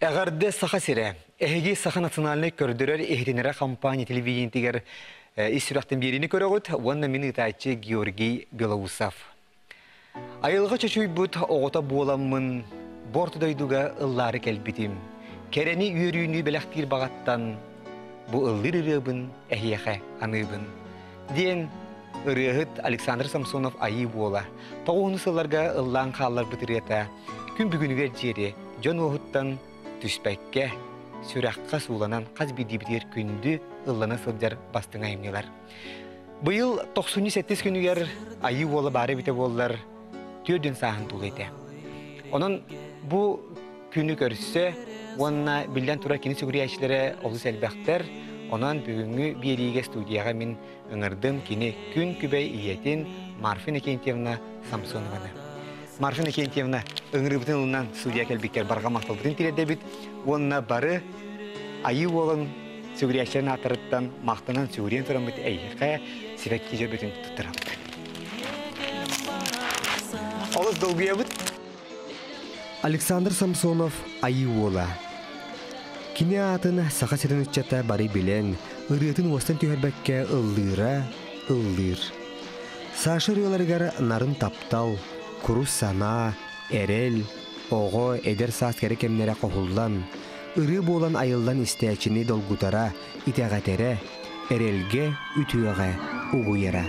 Әгәрде саха сире. Эһиги саха национальный көрдөрөр эхтинере компания телевидениетигер исүрәктен берини көрөгөт, онна минутачы Георгий Белоусов. Айылга чөчүй бут огота буламын, бортудайдуга ыллары келбитим. Керени үйрүүнү белектир багаттан бу ыллыр ырыбын эхияхе аныбын. Ден ырыгыт Александр Самсонов айы бола. Тоғуны сылларга ыллан қаллар бытырета. Күн бүгүнүгер жери жон оғыттан түспәкке сүрәққа суланан қаз бидибитер күнді ыллана сылдар бастың айымнелар. Бұйыл 97 күнігер айы болы бары бите болылар түрден сағын тұл еті. Onun bu күні көрісі, онына білден тұра кені сүгірияшілері олыс әлбәқтер, онан бүгінгі береге студияға мен ұңырдым кені күн күбәй иетін Марфина Кентьевна Самсонованы. Марфина Кентьевна ұңырыбытын ұлынан студия кәлбекер барға мақталбытын тиреді біт, онына бары айы олын сүгірияшілерін атырыттан мақтынан сүгірен тұрам біт әйіққа севәкке жөбетін тұттырам. Олыс долгуя бұд? Александр Самсонов айы ола. Кіне атын сақа сетін үтчата бары білен, ұрытын остан түйербәкке ыллыра, ыллыр. Сашы рыоларығар нарын таптал, құрус сана, әрел, оғы, әдер саас керек емнері қоғылдан, ұры болан айылдан істәчіні долгутара, итәғәтері, әрелге, үтіуіға, ұғуыра.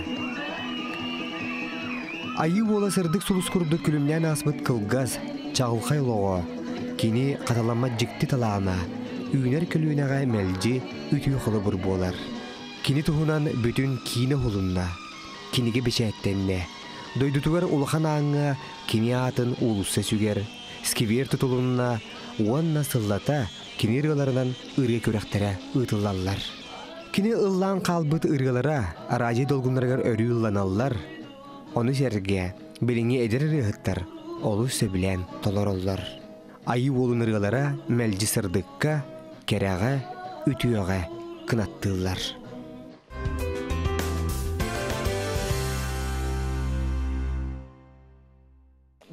Айы ола сырдық сұлыс күрді күлімнен асбыт қылғаз, чағылқай лоғы, кені қаталама жікті талағына, үйінер күлуінеға мәлжі үтіу қылы бұр болар. Кені тұғынан бүтін кейіні ғылынна, кенеге бешәттенне, дойдутугар улахан аңы кені атын улысы сүгер, скивер тұтылынна, уанна сыллата кені ырғаларынан ырғы көрәқтері ұтылалар. Кені ыллан қалбыт ырғалара аражи долгунларғар өрі ылланалар, оны жерге біліңе әдер ырғыттар, олы сөбілен толар олар. Айы олын ырғалара мәлжі сырдыққа, кераға, үтіуіға кынаттылар.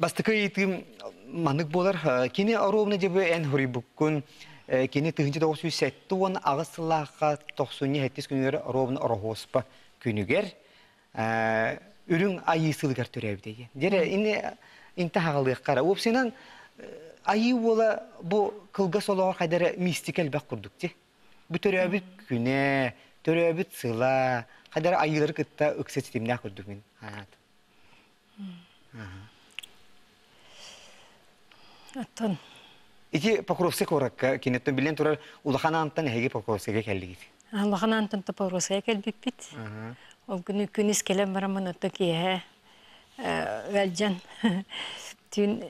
Бастықы етім манық болар. Кені аровны жебі ән хұры бүккін, кені 1907 он ағысылаққа 97 күнігер аровны арахоспа күнігер үрің айысылығар түрәбдегі. Дере, инті хағалығы қара. Опсенен айы ола бұл қылға солағар қайдары мистикал бәк құрдық де. Бұл түрәбіт күне, түрәбіт сыла, қайдары айылары күтті өксет системіне құрдық мен. Аттан. Ити Покровск оракка кинеттен билен турар улахан антан эге Покровскке келдигит. Улахан антан Покровскке келбиппит. Ол күнүс келем барамын отто кие. Галжан. Тин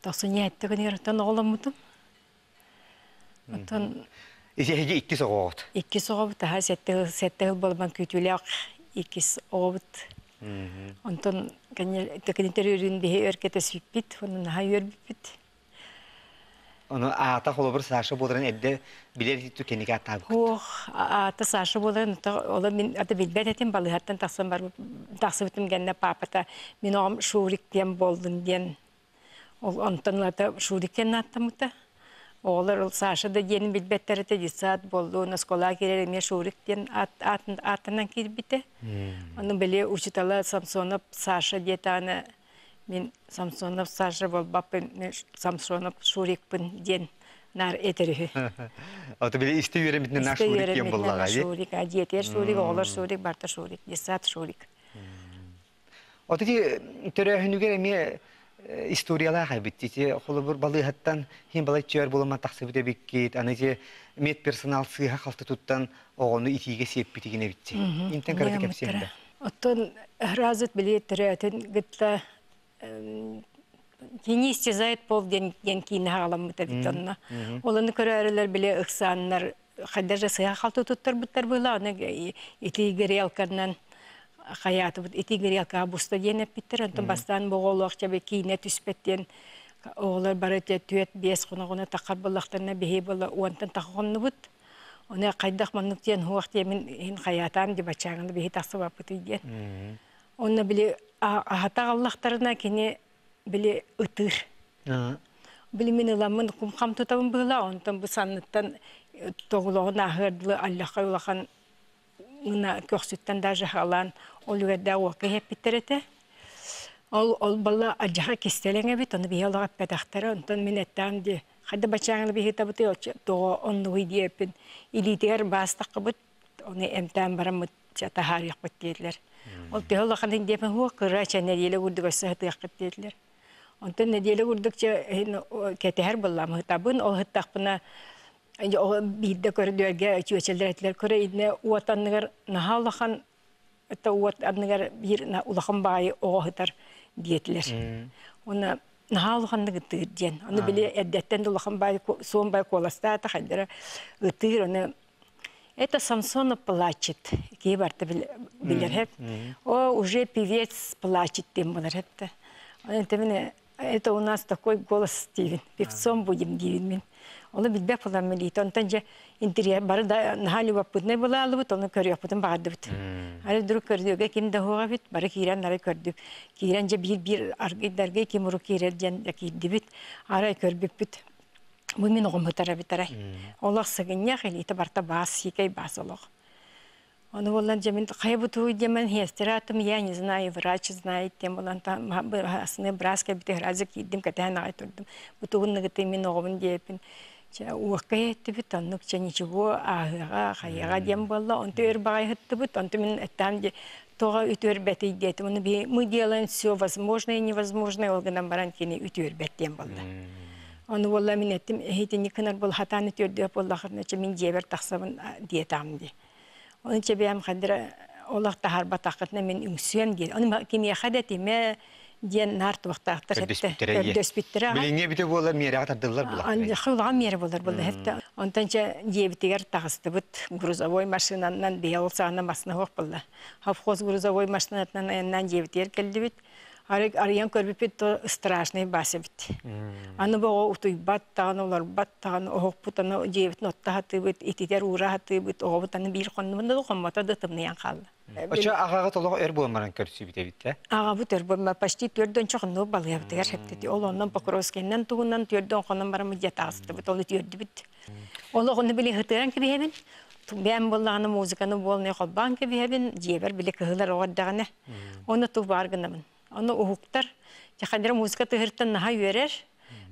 тасыны айтты генераттан оламытым. Аттан Ити эге 2 согот. 2 согот та сетте болман күтүләк 2 согот. Антон интерьерінде өркеті сөйппет, оның ғай өрбіппет. Оны ата қолы бір Саша болдырын әдді білер етті кенеге ата бұқыт? Ата Саша болдырын, олы мен аты білбәт әтем балығаттан тақсы бітім гәнне папата. Мен оғым шуриктен болдым ден. Онтан ата шуриктен аттым ұта. Олар Саша да дені білбәттері тәді саат болды. Оны скола керері мен шуриктен артынан келбіті. Оның біле учитала Самсонов Саша детаны. Мен Самсонов Саша бол баппын, Самсонов шурикпын ден нар етері. Аты біле істі үйремітінен нар шурик кен болаға, е? Шурик, адиетер шурик, олар шурик, барта шурик, десат шурик. Аты де түрі хүнігер әме историялар қайбетті. Қолы бір балығаттан хен балай чөөр болама тақсы біте беккет, аны де мет персонал сыға қалты тұттан оғыны итиге сеп бітігіне бітті. Интен қарады кәпсенді. Оттан разыт біле түрі әтін гітті кені істезайт бол ден кейіні ғалам бұта бітті. Оланы көрі әрілер біле ұқсанлар қайдар жа сыға қалты тұттар бұттар бұйла, оны итигері алқарынан hayatı bu etigeri kabusta yenip bitir. Ondan bastan bu oğlakça bir kiyine tüspetten oğlar barıtya tüet biyes kona takar ballaklarına bihi balla ondan takonu bud. Ona kaydak manlık diyen huakt yemin hin hayatım di bacağında bihi taksı vapıtı diyen. Ona bile hata Allah'tarına kini bile ıtır. Билимин ыламын кумхам тутабын была, онтон бу санныттан тоғылығын ахырдылы аллаха улахан ына көксүттен даже халан ол үгерде уақы хеппиттерете. Ол бала аджаха кистелеңе бит, оны биялыға пәдақтары, онтон мен әттәм де, қады бачаңылы бейхета бұты, тоғы онлығы дейіпін, илитер бастақы бұт, оны әмтәм барамыт жата харық бұт дейділер. Ол тегіліған дейіпін хуа қыра чәне дейлі үрдік өсі хытыққыт дейділер. Онтон неделе үрдік кәтәр болам хытабын, ол хыттақпына бидді көрдерге чөчелдер әтілер көрі едіне уатанығыр нахалыған, это уатанығыр бір улақан бағай оғытар дейділер. Оны нахалығанды ғытыр ден. Оны біле әддеттен улақан бағай соң бағай қоласта ата қайдары ғытыр. Оны это Самсонов плачет. Кей барты білер хеп. О, уже певец плачет дем болар хепті. Это у нас такой голос Стивен. Певцом будем дивен. Оны билбек болам милит. Онтан же интерьер бары да нахали вапытны бола алыбыт, оны көрüyor бутын барды бит. Ары дурук көрдүгө ким да хуга бит, бары кирен нары көрдү. Кирен же бир аргыдарга ким уру кирен жан да кирди бит. Ары көрбүп бит. Бу мен огум хытара битарай. Олар сыгынья хилите барта бас хикей бас олог. Он волан же мен кайбуту демен хестератым, я не знаю, врач знает, тем волан там асны браска бит разык идим катана айтурдум. Бутугунны гыты мен огум депин. Уаққайетті бит, оннық ничего ағыға, қайыға дем болла, онты өрбағай хытты бит, онты мен әттәм де тоға үтір бәті идеті. Мы делаем все возможное и невозможное, олғынан баран кені үтір бәт дем болла. Оны болла мен әттім, әйтіні кінар бол хатаны түрді боллақырына, мен жебер тақсабын диетам де. Оны бәйім қадыр олақ тахар батақытына мен үңсуем де. Оны кеме қадетіме ден нарт вақтақтыр хепті. Көрдөс биттірі. Біліңе біте болар мереға тардылар бұлақ. Қылған мері болар болды хепті. Онтанча дебітігер тағысты бұд. Грузовой машинаннан бейал сағына масына хоқ болды. Хавхоз грузовой машинаннан айыннан дебітігер келді бит. Ариян көрбіп бит, страшный басы бит. Аны бұға ұтуй баттаған, олар баттаған, оғық бұтаны дебітін отта хаты бит, ететер ұра хаты бит, оғы бұтаны бір қонымында қонмата дұтымны ян қалды. Оча ағаға толығы өр болмаран көрсі біте бітті? Аға бұт өр болма, почти түрден чоқынды балығы бітігер шептеді. Ол оннан Покровскайнан тұғынан түрден қонын барамы дет ағысты бит, олы түрді бит. Ол оғыны біле ғытыран кебейбін, бәм болағаны музыканы болны қолбан кебейбін, жебер біле кығылар оғаддағаны. Оны тұқ барғынамын. Оны ұғықтар, жақандыра музыка тұғырттан наға үйерер.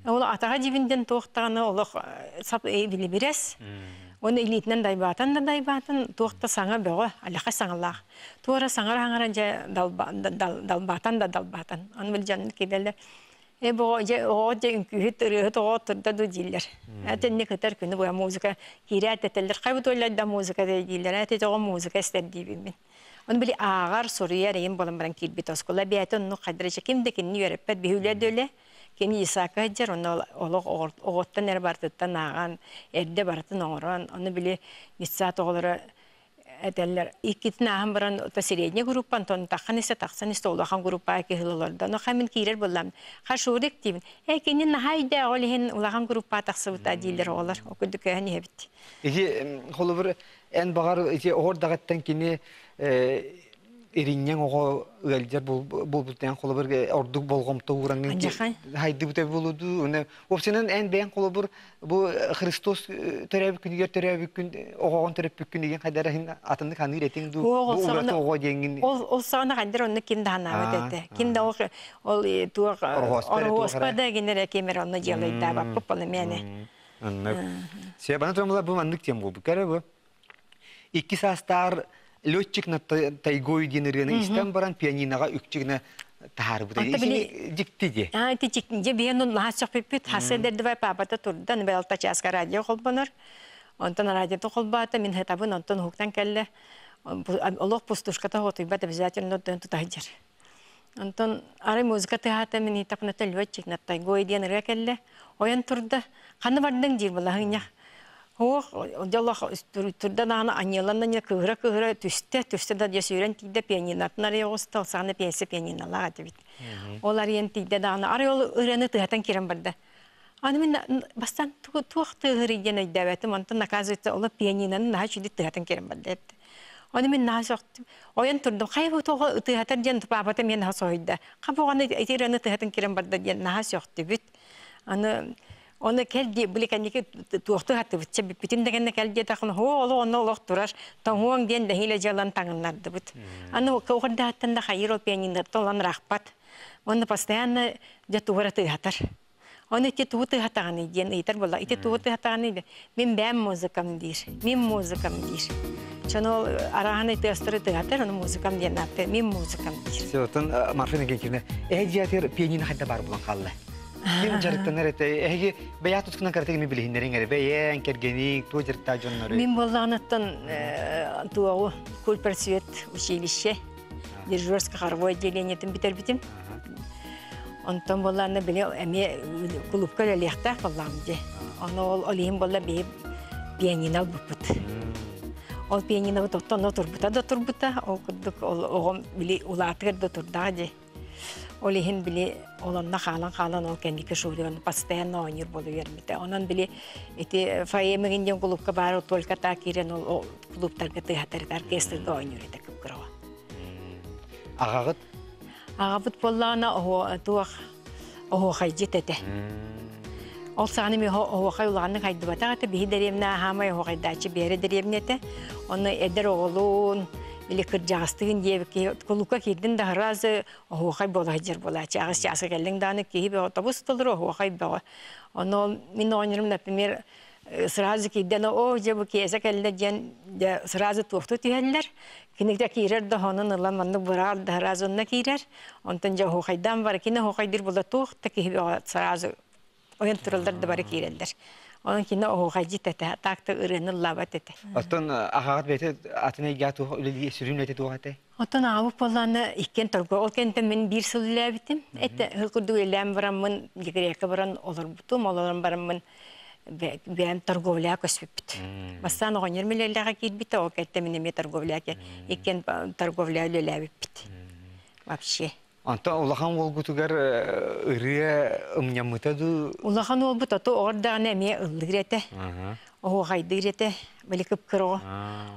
Ол атаға жебінден тоқтағаны олық сап біле берес. Оны илетінен дайбатын, тоқта саңа бөғі, алақа саңалақ. Туара саңар аңаран жа далбatan. Оны біл жанын кебелі. Оғы жа үнкүйіт, ұрығыт оғы тұрда ду дейлер. Әтінне күтір күні бұя музыка кері әтетелдер. Қайбыт ойлайда музыка дейлер. Әтет оғы музыка істер дейбін. Оны білі ағар сұрыяр ең болын баран келбет оскола. Бәйті оны қадырыша кемдекінні өріппәт бейулер дөйлі. Кеми Исака жер, оны оғыттан әр бартыттан аған, әрде бартын оңыран, оны біле нисат оғылары әтәлілер. Иккетін ағын баран средне группан, тоны таққан есе тақсан есті олақан группа әке ғылыларда. Оны қамын кейрер болам. Қашуырек деймін. Әкенен хайда олығын олақан группа тақсы бұта дейлер оғылар. Окүрді көйәне әбіт. Қолы бір ән бағар оғырдағаттан кені Ириннен оға өлдер бұл-бұлтен қолы бір ордық болғымты ұғыраңын хайды бұтай болуды. Опсенен ән бәйін қолы бір бұл Христос төрәбі күнігер төрәбі күн оғағын төрәбі күн деген қайдары атынды қаны ретің бұл ұғыраты оға деңін. Ол сағына қайдар оны кімді анағыд әді. Кімді ол орғоспада генер әкемер оны желайды бапып болы мәні. Себаны тұрмылар бұл маңдық тем бұл. Кәрі бұл. Икі састар летчик на тайгой генерированный истем баран пианиноға үкчигіне тахар бұдай. Исini жикті де? Ти жикті бейін он лағасық пеппет. Хасы дәрдівай папата тұрдан бәлта часқа радио қолбаныр. Онтан радиоты қолбаты, мен хетабын онтан хуқтан кәлі. Олық пустушката ғотуйбат обязательно тұтайдыр. Онтан арай музыка тығаты мен етапыната летчик на тайгой генерированный кәлі. Оян тұрды. Қаны бардың дир бұлағын Оқ, олдалақ түрден ағына анеланын кығыра түсті да сөйрен тейді пианинатын арай оғысты, олсағына пиансы пианиналаға дебет. Олар ен тейді дағына, арай ол үрені тұғатан керен барды. Аны мен бастан туақ тұғыры ен өйдәуәтім, онтан наказывается, олар пианинанын наға жүлі тұғатан керен барды. Аны мен наға соқтым, ойын тұрдым, қайбы тұғатан ден тұпапаты мен наға соғыйды. Қап оғаны әйтірені тұғатан керен барды ден наға соқты бүт. Аны оны келди бүлекәнеке туохты хатты битче битин дегенне келди тахын хоо оны олох тураш таңуан ген дәһиле жалан таңыннарды бит. Аны көгөрдә хаттанда хайро пианино толан рахпат. Оны постоянно жатугара тыгатар. Оны те туыты хатаганы ген итер була. Ите туыты хатаганы иде. Мен бәм музыкам дир. Мен музыкам дир. Чоно араханы тестер тыгатар, оны музыкам ден атты. Мен музыкам дир. Сөтөн Марфина генкине эдиатер пианино хадда бар булан калды. Ким жарыктанар эте эги бая туткан картеги ми билиндерин бая кергени то жарта жоннор. Мен болганаттан туагы культпросвет училище. Дирижерское хоровое отделение там битер битим. Онтон болланы биле эме клубка лехта болламды. Аны ол олим болла бе пианино бупут. Ол пианино тоттон турбута, ол кудук ол биле улатыр да турдады. Олихин биле олонна халан ол кендике шулган постоянно ойныр болу вермите. Онан биле эти фаемегинден клубка бар только так кирен ол клубтарга театр оркестрда ойныр эте кыра. Агагыт Агабыт боллана о хайжетете. Ол саны ми о хайланы хайды батагата би деремна хамай о хайдачы бере деремнете. Оны эдер оголун илекер жастыгын дебке кулука кирдин да разы о хай болажыр болачы. Агыс жасы келдин даны киби автобус толдыр о хай бага. Оны мен ойнырым, например, сразу кидден о жебу кеса келде ден сразу туфту тиһеллер. Кинекте кирер да хонун ылан манны бурар да разынна кирер. Онтан жа хойдан бар кине хойдир булда тух таки сразу оен туралдар да бар кирелдер. Onun kinne o hacit ete takta ırını labat ete. Atın ağat bete atına gatu öyle sürümlete tuğate. Atın avu polanı ikken torgo olkente men bir sıllı bitim. Ete hırkudu elem varamın ligreka varan olur butum olurum varamın ben torgovlya kospit. Basan o nirmelelere gidbite o kente men torgovlya ke ikken torgovlya lelebit. Вообще. Anta Allah'ın olgutugar ırıya ımnyamıtadı. Allah'ın olgututu orada ne mi ılgırete. O haydırete böyle kıpkırı.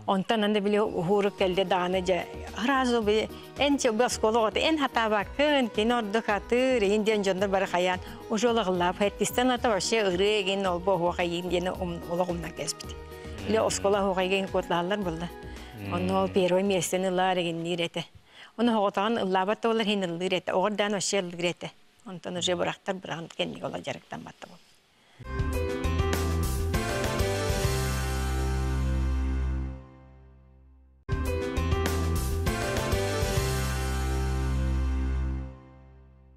Ondan anda bile huruk elde dağınca. Razı bir en çok baskolu en hata bakın ki orada katır Indian janдар бар hayan. O jolağlar Pakistan ata başa ırıya gen olbu o hayın yine olağımdan kesbit. Ile oskola o hayın kotlarlar buldu. Onu peroy mesleğinler gen nirete. Onu hoğutan ıllabat olur hinildir ete. Oradan o şeyildir ete. Ondan önce bıraktır bırakın kendi olacaktan battı bu.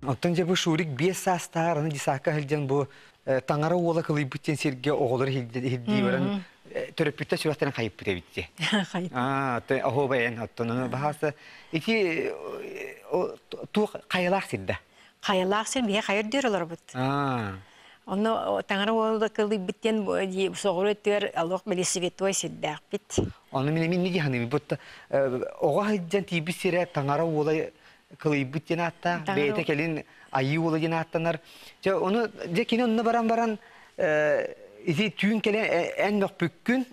Ondan bu şurik 5 sastarını disaka hilden bu tangara oğla kılıp biten serge oğulları hildi veren törepütte sürattan kayıp bite bitti. Kayıp. Aho bayan hattonunu bahasa iki tu kayalak sildi. Kayalak sildi bir hayır diyorlar bu. Onu tangara oğla kılıp biten bu soğuru tür Allah beli svetoy sildi bit. Onu min ne dihanı bu oğa hilden tibi sire tangara oğla kılıp biten hatta beyte kelin ayı oğla yine hattanar. Onu dekini onunla baran İzi tüyün kelen en nok bükkün,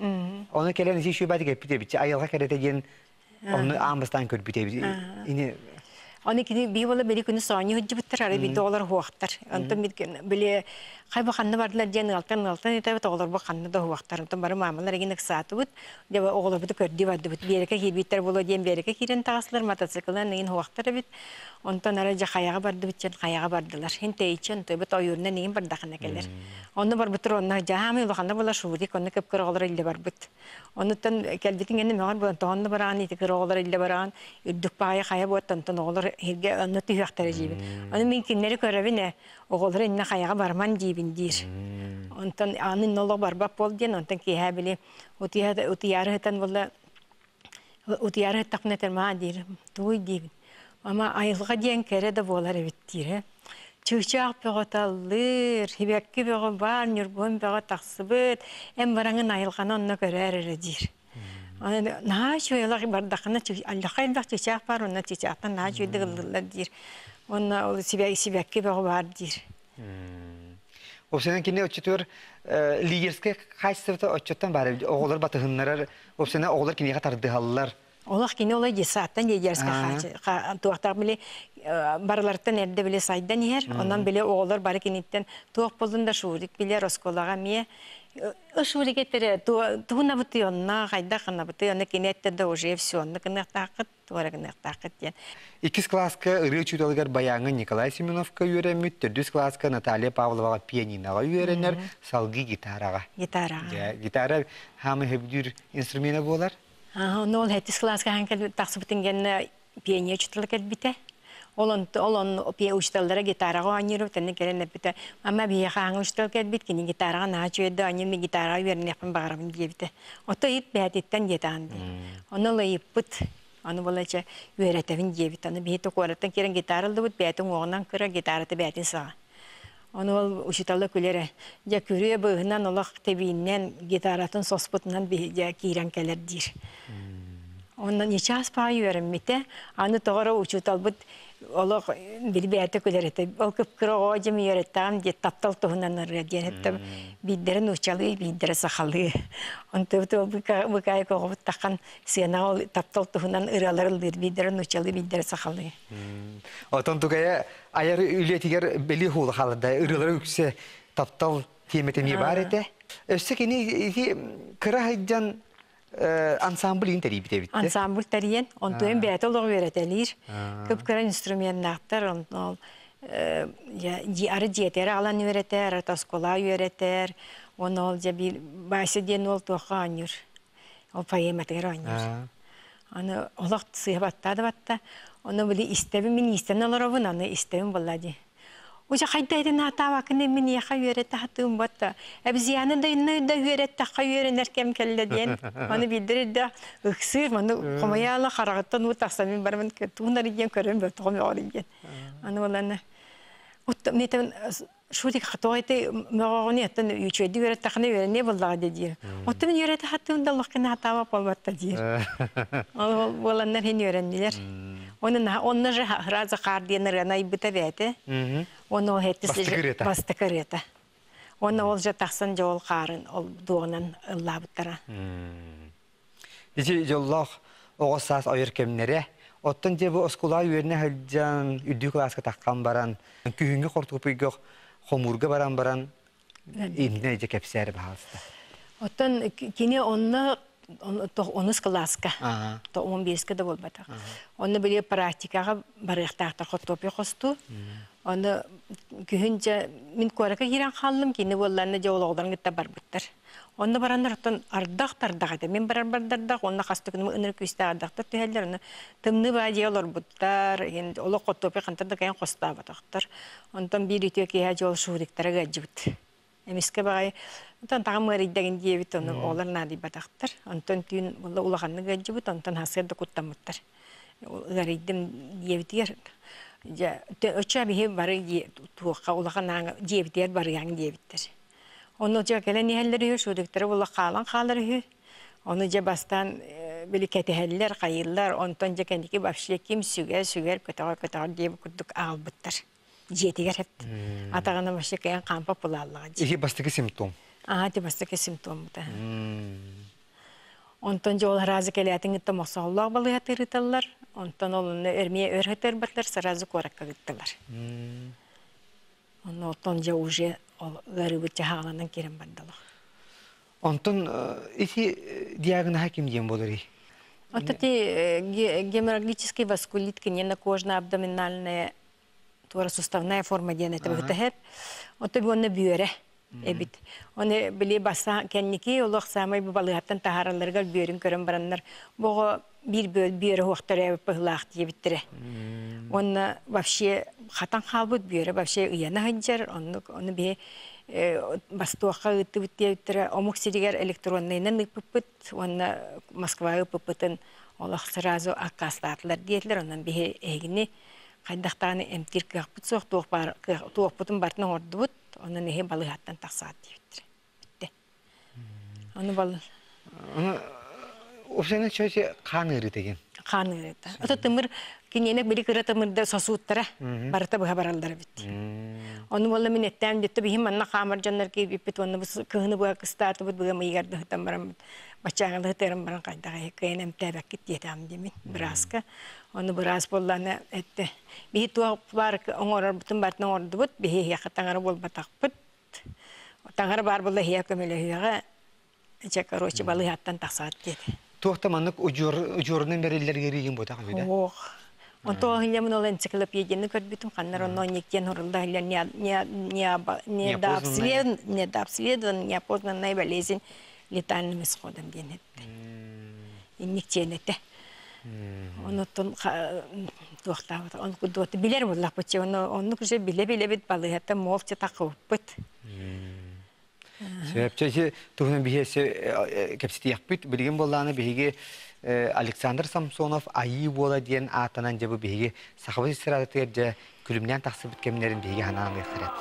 onu kelen izi şu batık epite bitti. Ayılga kerete gen, onu ağımızdan kör bite bitti. Onu ki bir valla beri günü saniye hüccü bitter, arı bir dolar huaktar. Ondan böyle kayba kanlı vardılar gen alttan etavet oğlar bu kanlı da huaktar. Ondan bari mamalar egin saatı bud. Deva oğlar budu kördü vardı bud. Bir erkek bitter bulu gen bir erkek kiren tağısılar motosikletten egin huaktar bit. Ondan araca kayağa bardı bitçen kayağa bardılar. Hinte için tabi ta yürüne neyin bardakına gelir. Onu bar bitir onlar cahami ulakanda bula şurik onu kıpkır oğlar ille bar bit. Ondan kelbitin gene meğer bu ondan baran itikir oğlar ille baran üddük paya kaya bu ondan oğlar hirge onu tüyaktar jibi. Onu mümkünleri körevine oğlar inne kayağa barman jibin dir. Ondan anın oğlar barbap bol diyen ondan ki ha bile utiyarı hıtan valla utiyarı hıtakne terma dir. Tuy dibin. Ama ayılga diyen kere de bolar evittir. Çıkacak peğatalır, hibekki peğa var, nürgün peğa taksıbıt, en barangın ayılgana onunla görer eredir. Naha şöyle bardakına Allah'a elbak çıkacak var, ona çıkacaktan naha şöyle gıldılar dir. Ona hibekki peğa var dir. O senenkine öçütür, ligerske kaç sırta öçütten bari, oğullar batıhınlar, o sene oğullar kineye katardı halılar. Олах кине олай десаттан егерске туақтар біле барларттан әрді біле сайдан ер, онан біле оғылар бары кенеттен туақ болдың да шуырик біле росколаға мие шуырик еттері туғына бұты онына, қайда қына бұты онына кенеттерді уже все, онына кінақтақыт, туғара кінақтақыт ден. 2 класска ыры чудалгар баяңы Николай Семеновка үйренмет, 4 класска Наталья Павловаға пианинаға үйренер, салғы гитараға. Гитараға. Гитара хамы хөбдүр инструмені болар? Оны ол 7 класска ханкел тақсы бұтынгенні пиания чутылы кәлбіте. Олон пия учталдара гитараға анырып, тәнне келен әпіті. Мама бия қаңы учтал кәлбіт, кені гитараға наачу еді, анырмы гитараға верін яқын бағарабын дейбіті. Ота ет бәтеттен детанды. Оны лайып бұт. Аны болача үйретевін дейбіт. Аны бейті қораттан керен гитаралды бұт, бәтін оғынан кыра гитараты бәтін саға. Оны ол учталды күлері. Жа күрі бұғынан олақ тебейінен гитаратын соспытынан кейрен кәлер дейір. Ondan neçe aspağı öğrenmekte, anı doğru uçutal bu olak bir beyte külerete, o kıpkırı ağacımı öğrettim, diye taptal tohunan araya hatta bildiren uçalı, bildiren sakalı. Ondan bu kaya kovup takan sena taptal tohunan ıralarıldır, bildiren uçalı, bildiren sakalı. Otan tukaya ayarı ületiger belli hulu halında ıraları yükse taptal kıymetini var ede. Östekini kıra haydan ansambl interi bite. Ansambl teriyen, ondan beyte olarak öğretilir. Kıpkıra instrumentler, ondan arı cihetleri alan öğretir, ataskola öğretir. Onu olca bir bahsediyen oldu anıyor. O payemetler anıyor. Onu olak sıhbatta da batta. Onu böyle istevimin isteneler onu istevim vallahi. Oca kaydaydı hata vakını min yaha öğretti hattım batta. Biz yanında da öğretti öğrenirken kelle diyen. Onu bildirir de ıksır, onu komayala karagıttan utaksamın barman tuğunları diyen körüm böyle toğum yoğurayım diyen. Onu vallahi metem şuradaki hataydı mağani hatten üçüydü öğretti hakkını öğreneye vallahi dedi. Otumun öğretti hattım da Allah'ın hata vapal batta diyor. Onu vallahi henüz öğrendiler. Onlar razı kardiyanlar nay bitabetti. Onu hepsi bastıkırıta. Onu olca taksan jol karın ol doğunan Allah bıttara. Dici jollah oğusas ayırkemlere. Ottan cebu oskula yürüne halcan üddü klaska takkan baran. Kühünge kortupuyga homurga baran. İndine ece kepseri bahasta. Ottan kine onu 10 klaska. To 11 de bolbata. Onu bile praktikaga barıqtaqta qotopi qostu. Onu kühünce min koraka giren xallım kini bollarına jawlaqdan gitta barbıttır. Onu baranlar ottan ardaq ede. Men bardaq onu qastıqını ınır küste ardaqta tühellerini tımны bajiyalar buttar. Endi ola qotopi qantarda kayan qosta bataqtar. Ondan bir itiyo ki jol şuriktara gajibit. Emiske bagay ondan tağımı riddegin diye bit onu olar nadi bataqtar. Ondan tün bolla ulaqanı gajibit ondan hasırda kuttamıttır. Gariddim diye bitiyer. Ja öçe bir bari tuqa ulaqana diye bitiyer bari yang diye bitir. Onu ja gelen helleri şuriktara bolla qalanları onu ja bastan bilikete heller qayıllar ondan ja kendiki başya kim süger kötağır diye kurduk albıttır. Jetiger hep. Atağına başka kayan kampa pulallığa. İki bastaki simptom. Di bastaki simptom da. Ondan jol razı keleyatin gitti masallah balı hatırıtallar. Ondan olunu ermeye öğretir batlar sarazı korakka gittiler. Ondan ja uje garibıtça halanan kiren bandalı. Ondan iti diagnoz hakim diyen bolari. Вот эти геморрагический васкулит, конечно, кожно-абдоминальная суставная форма дианета битehep. O tabi onu büyüre. Evet. Onu bile basa kendiki Allah samay bu balıqtan taharalarga büyürün körün baranlar. Bu bir büyüre hoqtara yapılaq diye bitire. Onu вообще хатан халбут büyüre вообще yana hıncar onu bir bastoqa ıtı bitire. Omuksiriger elektronlarından ıpıpıt onu Moskva'ya ıpıpıtın Allah sırası akaslatlar diyetler ondan bir egini Kaydaqtağını emtir kıqpıt soq tuğpıtın bartına ordu bud, onu nehe balıqattan taqsaat deyittir. Bitti. Onu balı. O sene çöze kan ırı degen. Kan ırı da. Ota tımır, kinyenek biri kıra tımırda sasuuttara, barata bıha baralları bitti. Onu balı minnetten bitti, bihim anna qamar canlar ki bipit, onu kıhını bıha kıstatı bud, bıha mıygardı hıtan baram bud. бачаңалы терим баран кайдага кенем тебеккит диетам демин браска. Оны брас болланы этте. Би туак бар оңорор бутун бартын оңордубут, би якатаңар болбатакпыт. Таңар бар болла хия көмөлөйгө же короче балыяттан таксат деди. Туактаманнык ужурунун берилерге кирген ботак үйдө. Ох. Онто хилемин ол энциклопедияны көрбүтүм каннар онно никтен урулда не познанная болезнь летальным исходом денет. И никтенете. Онотон туактабыт. Он кудот билер боллак боче онну күжө биле бит балыятта молча такыппыт. Себепче тугун бихесе кепситиякпыт билген болланы биге Александр Самсонов айы бола диен атанан жабы биге сахабы сыратыр же күлүмнән таксы биткемнерин биге ханан гыйхрат.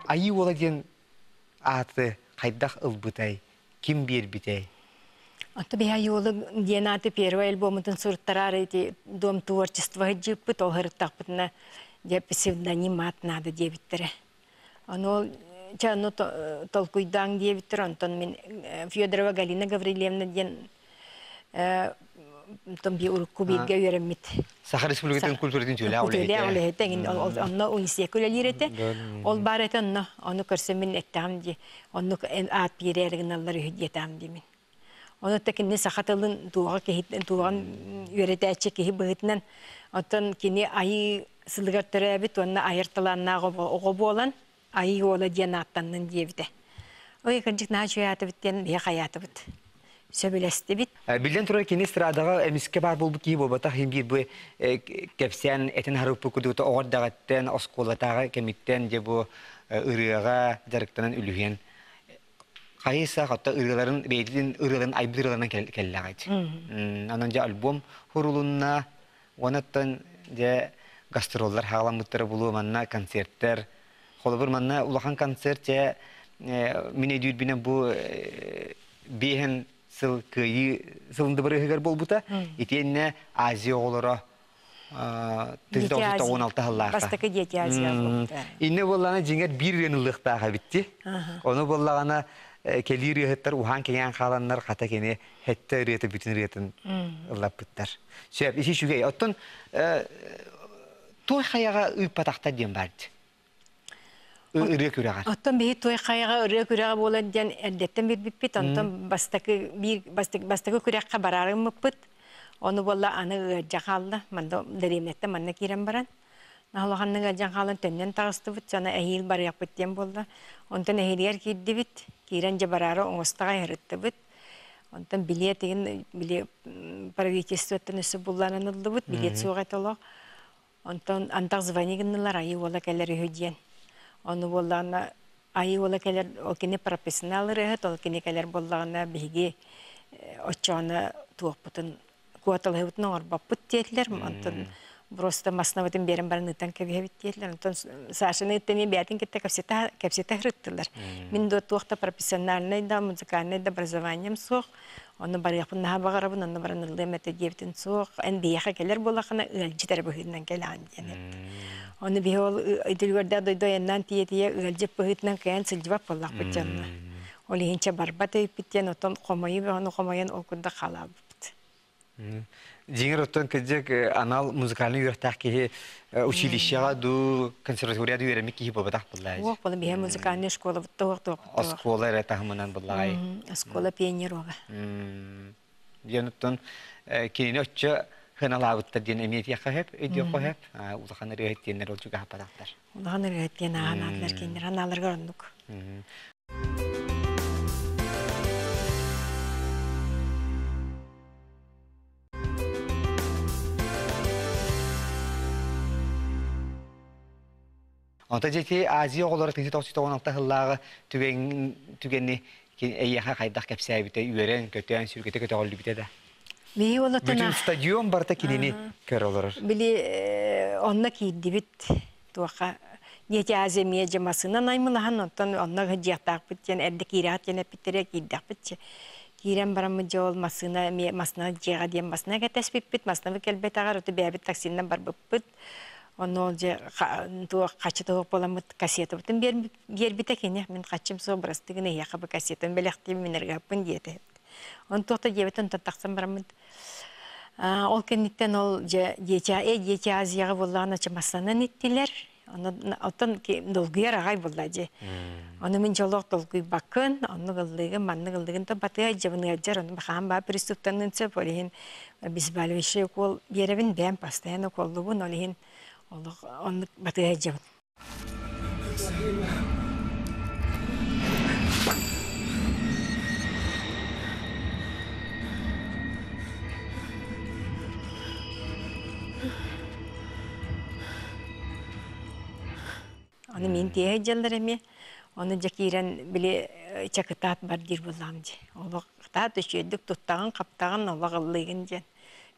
Айы бола диен аты кайдах ылбытай, ким бербитай? Аты бия юлы диен аты первый альбомытын сурттарар эти дом творчества жиппыт ол хырыттакпытына деп псевдоним ат надо дебиттере. Оно чану толкуйдаң дебиттер, онтон мен Федорова Галина Гаврилевна диен там би урку бирге өремит. Сахар Республикатын культуратын жөле ауле. Онно университет ол бар этенно, оны көрсөм мен эттем ди. Оны ат бирерген аллар үдетем ди мен. Оны текинне сахатылын туга кехиттен туган өретәче кехи быгытнан отон кини айы сылгар төрәбит, онна айыртыланнага ого болан айы ола диен аттаннын дебите. Ой кыржык начуяты биттен бия хаяты бит. Сөбелесте бит. Билден тура кини страдага эмиске бар болбу ки болбата хим бир бу кепсен этен харыпы кудута ордагаттен осколатага кемиттен же бу ырыга жарыктанан үлүген. Кайса хатта ырыларын бейдин ырыларын айбырыларынан келлагайт. Анан же альбом хурулунна онаттан же гастроллар хагаламыттары булуу манна концерттер холобур манна улахан концерт же мине дүйбине бу бехен сыл кыйы сылынды бір егер болбута итенне Азия олора 1916 жылларга бастакы дети Азия болбута. Инне боллана жеңер бир ренылыктага битти. Оны боллагана келир еттер ухан кеген каланнар ката кене хетте рете бүтүн ретін ыллаппыттар. Сөп иши шугай оттон той хаяга ыппатакта дем барды. Үрө күрәгә. Оттон бии той хаяга үрө күрәгә болан ден эрдеттен бир биппит, онтон бастакы күрәккә барарым мыппыт. Оны болла аны жакалды, манда деремнетте манна кирен баран. Нахлыганны жакалын төннен тагыстыбыт, жана әйил бар япыт дем болду. Онтон әйилер кидди бит, кирен же барары оңостага эритти бит. Онтан билет деген биле правительствоттан өсө булланан ылдыбыт билет сугатыло. Онтан антак звонигыннылар айы ола келер өйден. Оны боллана айы ола келер ол кене профессионал рехет ол кене келер боллагана биги очона туопутун куаталыбытын орбаппыт тетлер. Онтан просто маснавытын берен барынытан кебебит тетлер. Онтан Сашаны теми бятин кетте кепсета хрыттылар. Мин до туохта профессиональный да музыкальный да образованием сох. Оны барыпын наха багарабын, оны баранылды мәте дебитин сох. Эн бияха келер болахана ылжитер быхытынан келан диян. Оны бия ол идилгөрдә дойдояннан тие-тие ылжып быхытынан каян сылжыбап боллақ бітjanna. Ол ихинче барбат өйіп біттен, отон қомайы оны қомайын ол күнді қалабыпты. Деңер оттон кәдек анал музыкальный үйрәқтақ кейі училищеға ду консерваторияды үйрәмек кейі болбатақ боллай. Оқ, бұл бия музыкальный школа бұтты оқты. Оскола әрәтағымынан боллай. Оскола пионер оға. Ден оттон кейіне өтчі хыналабыттар ден әмет яқы хәп, өйде қой хәп, ұлған үргәйт денер ол жүгі хападақтар. Ұлған үргәйт ден ағаналар кейіндер, аналарға орындық. Онта жеті Азия оғылары 1996 жыллағы түгенні әйеға қайдақ кәпсәй біті үйерен, көтен, сүргеті көте қолды бітеді. Бүтін стадион барта кенені көр олырыр. Білі онна кейді біт. Туақа неті Азия мейе масынан аймылаған, онна ғыдияқтақ біттен, әрді кейрағат ене біттере кейдіқ бітче. Кейрен барамы жол масына жеға дейін масына кәтәс бітпіт, масына кәлбет ағар, өті бәбіт таксиннан бар бітпіт. Оны ол же қачы тұғып боламыд кассеті бұтын бербіті кене, мен қачым соғы бұрастығын еқі бұл кассетін бәліқтейм мен әргапын дейті. Оны тоқты дебетін тақтақсан барамыд. Ол кенеттен ол еті Азияға болағына чамасанын еттілер. Отын долгүйер ағай болды же. Оны мен жолық долгүй бақын, оны ғылдығын, манны ғылдығын то батыға жабыны әджер, оны бақаған ба приступтанын сөп, олейін біз бәлвеші оқол беревін бәм пастайын оқолуғын, олейін оны батыға жабын. Оны мен тие жалдар эме, оны жакирен биле чакытат бар дир булам же. Ол тат өчөдүк туттаган каптаган олагылыгын же.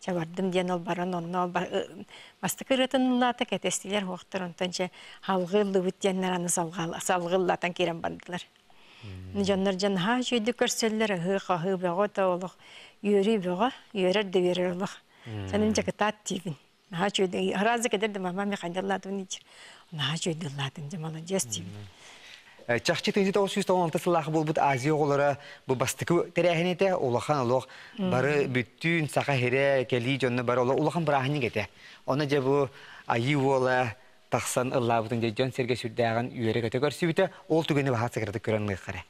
Чабардым ден ол баран онно мастыкырытын лата кетестилер хоктор онтанча халгылы бүттеннер аны салгыллатан керен бардылар. Жаннар жан ха жөйдү көрсөллөр хы бөгөтө олог юри бөгө юрер де берер олог. Санын жакытат тибин. Ха жөйдү разы кедерди мама ме кандалладын ич. Наha çöydülladım cemalı jestim. Çaxçı 1996 sılaqı bulbut Aziya oğulara bu bastıkı terəhinete olaqan olaq barı bütün saqa here keli jonna bar olaqan brahini gete. Ona je bu ayı ola taqsan Allah butun je jon serge sürdəğən üyere götə görsübütə ol tügəni baha səkrədə görənliyi qara.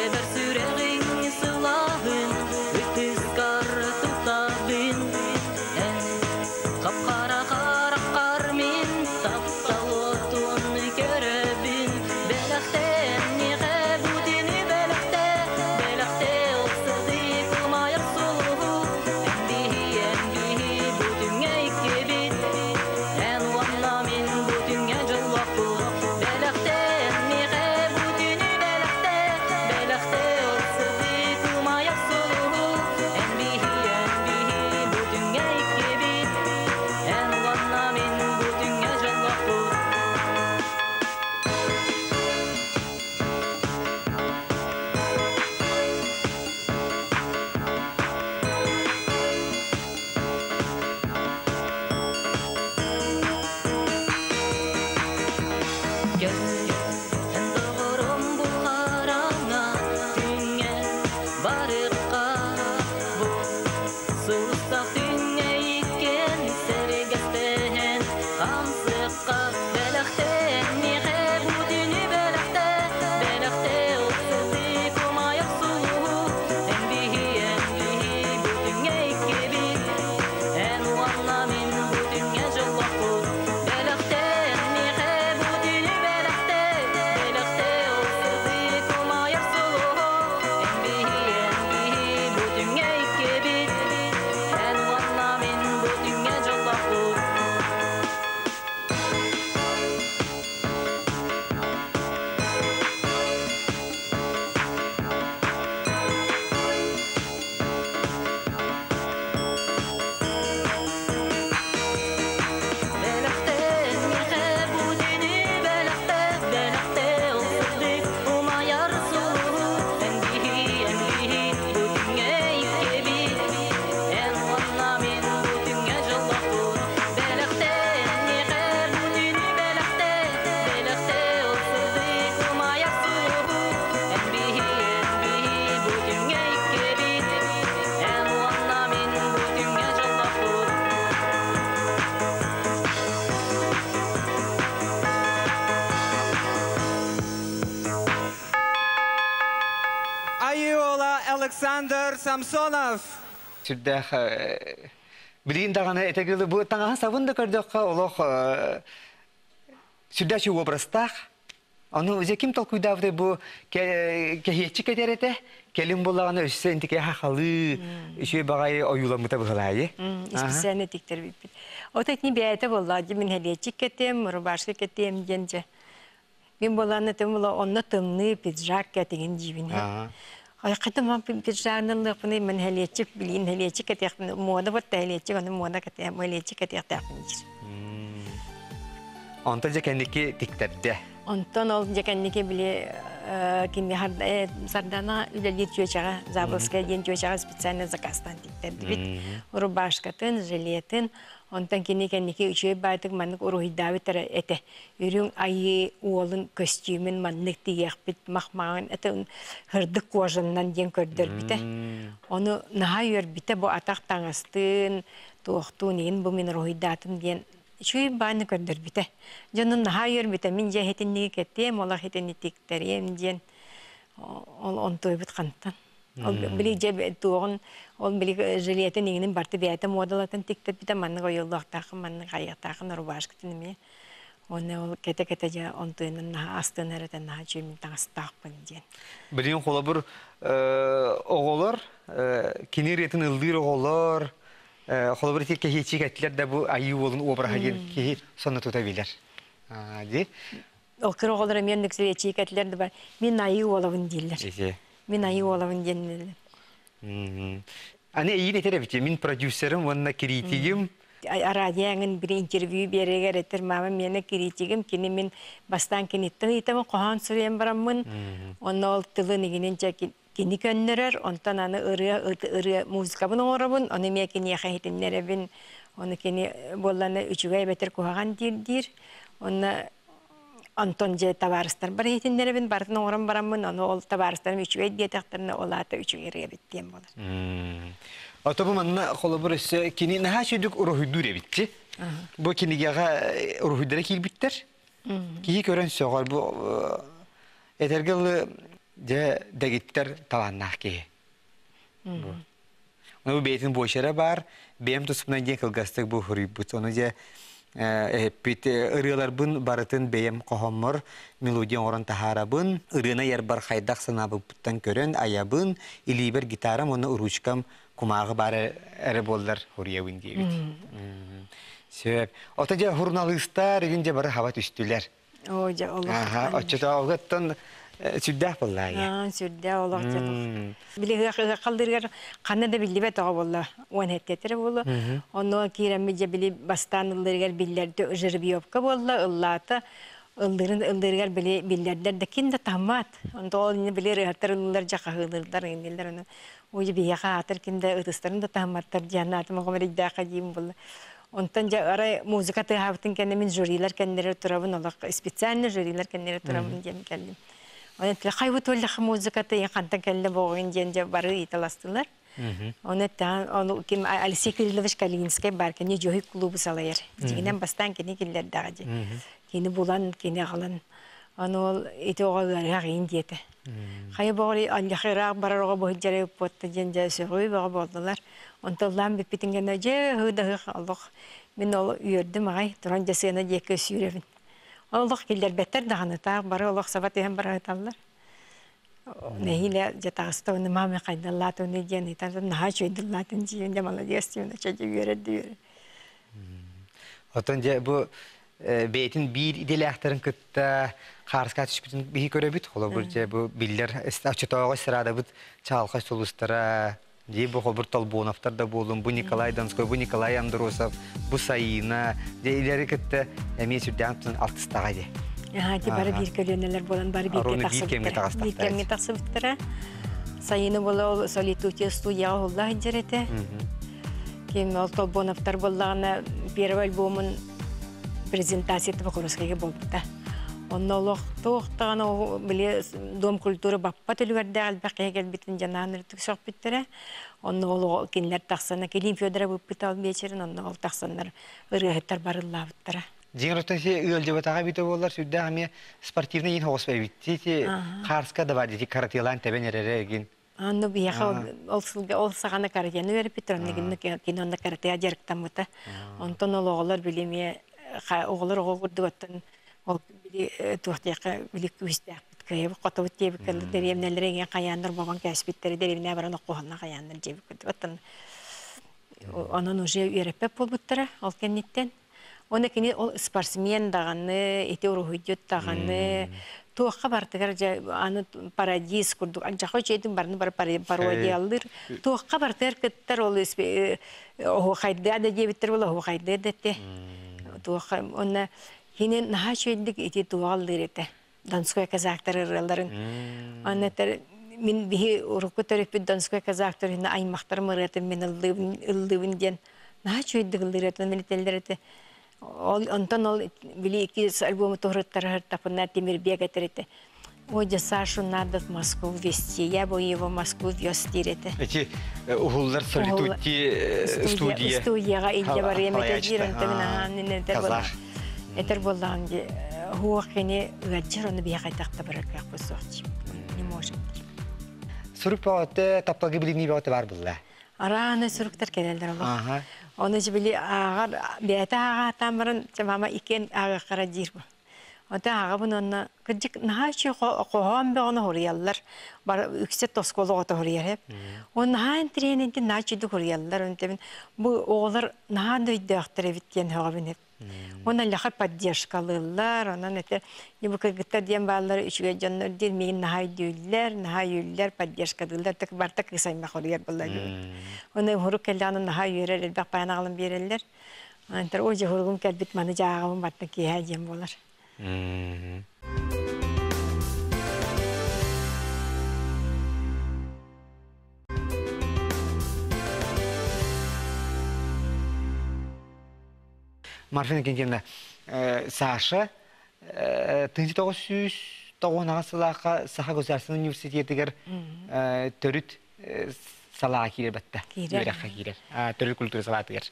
Versi Айыола Александр Самсонов. Сүрдәх билин даганы этегеле бу таңа сабында көрдөккө олох сүрдәчү образтах. Аны үзе ким толкуйдавды бу кехетчи кетерете келин боллаганы өссө интике хахалы үшө багай оюламыта быгалайы. Специально тиктер бит. Отетни бәйте болла, мен хелечик кетем, рубашка кетем денже. Мен боланы темла онны тымны пиджак кетеген жибине. Ай кытыма пиджагын лыпны мен хелечик билин хелечик кетек мода вот хелечик аны мода кетем хелечик кетек тапын. Онта же кендики тиктерде. Онтон ол жекенники биле кине харда сардана үлелит жөчага Заболская ден жөчага специально заказтан тиктерди бит. Рубашкатын, жилетін, онтан кенники үчөй байтык маннык урухидабы тара эте. Үрүн айы уолын костюмын маннык тиек бит махмагын эте хырдык кожаннан ден көрдөр бите. Оны наха йөр бите бу атак таңастын, туохтун ен бу мен урухидатын ден Чуй баны көрдөр бите. Жонун хайыр бите мин же хетинни кетем, ола хетинни тиктерем ден. Ол онтой бит кантан. Ол били же тугун, ол били жилетин игинин барты бияты модалатын тиктер бите манны коюлдактагы, манны кайяктагы рубашкатын эме. Оны ол кете же онтойнун астын эретен чуй мин таңстакпын ден. Билин холобур оголор, кинеретин ылдыр оголор, холобур тик кехичи кеттилер да бу айы болун обраха ки сонна тута билер. Ди. Ол кыроголор мен нексечи кеттилер да бар. Мен айы болобун дилер. Мен айы болобун ден. Аны ийне теребити, мен продюсерим, онна критигим. Радиоңын бир интервью берегер этер мама мене критигим, кини мен бастан киниттен итем кохан сүрем бараммын. Онна ол тылын игинен чаки кини көннөрөр, онтан аны ыры музыкабын оңорабын, оны мен кини яхайтиннеребин, оны кини болланы үчүгай бетер кухаган дир. Онна Антон же табарыстар бар хитиннеребин бартын оңорам бараммын, оны ол табарыстарым үчүгай диетактарына олата үчүгерге биттем болар. Ото бу манна холобур өссө кини наха шүдүк урухуйдур эбитти. Бу кинигага урухуйдара килбиттер. Кии көрөн сөгөр бу этергел же дегиттер таланнах ки. Onu beytin boşara var. Benim tosumdan gen kılgastık bu huribut. Onu je pit ırılar bun baratın beyim kohomor melodiyan oran taharabın ırına yer bar haydak sanabı puttan körön ayabın iliber gitaram onu uruçkam kumağı bare erebollar huriyevin diye. Sebep. Otaca hurnalistlar günce bara hava üstüler. Oja Allah. Aha, açıda ogattan süddah vallahi. Süddah Allah canım. Bile kaldırgar kanada billibe tağı valla. On hettetere valla. Onu kiremece bile bastanlılar billerde jırbiyopka valla ıllata. Ildırgar bile billerler de kinde tahmat. Onda o yine bile hatırlılar cakahılırlar indiler onu. Oja bir yaka hatır kinde ıtısların da tahmatlar cihanatıma komedi dakacıyım valla. Ondan ja ara müzika tağıftın kendimin jüriler kendileri turabın Allah spesialne jüriler kendileri turabın diye kendim. Onun için kayıt olacak müzika tağıftın kendileri boğun diye barı italastılar. Onu kim Alexey Kirillovich Kalinskiy barken Joy klubu salayır. Ciginen bastan kini killer dağcı. Kini bulan kini alan. Onu iti oğulları ağın diyete. Kayı boğulu Allah'ı bararığa boğucları potta diye söylüyor bağı boğdular. Ondan bir pitingen önce hıda Allah ben ol üyürdüm ay duran cesene diye kösürevin. Allah killer beter dağını ta bara Allah sabat hem bara tallar. Neyle jatağısta onu mame kaydallat onu diye ne tarzı naha çoydullatın diye camalı diyorsun çocuk yürüdü. Otanca bu beytin bir ideli aktarın kıtta karşıka düşbütün bir görebit ola burca bu biller açıtağı sırada bu çalka solustara diye bu Robert Talbonov'tar da bulun, bu Nikolay Donskoy, bu Nikolay Androsov, bu Sayina, diye ileri kıtta emiyet dağıtın altıstağı diye. Hadi bari bir kölöneler bulan, bari bir kemge taksıbıttıra. Sayina bula Solitude studiya Allah incerete. Kim Talbonov'tar bulağına bir albümün prezentasyonu bakırıskaya buldu. Onnoloq to'xtag'an bile dom kultura bappa tülgerde albaqaya gelbitin jananır tüksök bittere. Onnoloq kinler taqsana kelim Fyodorov hospital beçerin onnoloq taqsanlar ırıhtar barılla bittara. Jinrotan şey ölce batağa bite bollar südde hamiye sportivne yin hospay bitti. Karska da var dedi karatelan teben erere egin. Анну бияха ол сагана карыяны берип Петровнагинны кинонна каратая жарыктамыта. Онтон ол оголор билеме оголор огурдугаттан ол били туhtяка били күстәк биткәй котовут тебик деревнелерге каяндар бабан кәсбиттәре деревнә баран окуганна каяндар дебик оттан анан уже ерепеп болбуттара ал кенниттен. Оны кини ол спортсмен даганы, эти урухуйдет даганы туаққа бартыгар аны парадис курдук. Анжақо жейдің барны бар пародиялыр. Туаққа бартыгар кеттер ол қайды ада жебіттер бол, қайды дәтте. Туаққа, оны хені наға жейдік еті туағалыр еті. Донской казақтар ұраларын. Аннатар, мен бейі ұрықы төріппі Донской казақтар хені аймақтар мұраты мен ұлдывын ден. Наға жейдік ұлдыр еті, мен етелдер еті. Онтон ол били iki альбомы тоғырыттары тапына темір бег әтереті. Оде Сашу надо в Москву везти. Я бы его в Москву вез дирете. Эти угулдар солитути студия. Студияға илде бар еметі жирін тәмін Казах. Әтер болдан де хуақыне ғаджыр оны бия қайтақты бірі қақ бұсуақчы. Не может. Сүріп бағыты тапталғы білігіне бағыты бар бұлда? Араны сүріктер келелдер олық. Оны жібілі ағар, бәйті аға тамырын жамама икен аға қара жир бұл. Ота аға бұны онына күрдік наға үші қоған бе оны хориялар. Бар үксет тосколы ота хорияр хеп. Оны наға энтрененті наға чүйді хориялар. Бұл оғылар наға дөйді ақтыр евіткен хоғабын хеп. Оны лақы поддержкалылар. Онан әтер бұл кіргіттар ден бағалары үшіге жонлар дер мейін наға үйілер, поддержкадылар. Тәк бартақ қысайма хорияр бұлар. Оны хұру кәлдіғаны наға үйерер, әлбәқ баян ағылым берелер. Онтар ойжы хұрғым кәлбіт маны жағағымын бартын кейі дем болар. Марфина Кентьевна, Саша, 1909 сылақа Саха государственный университетігер төріт салаға кейлер бәтті. Үйераққа кейлер. Төріт культура салатығыр.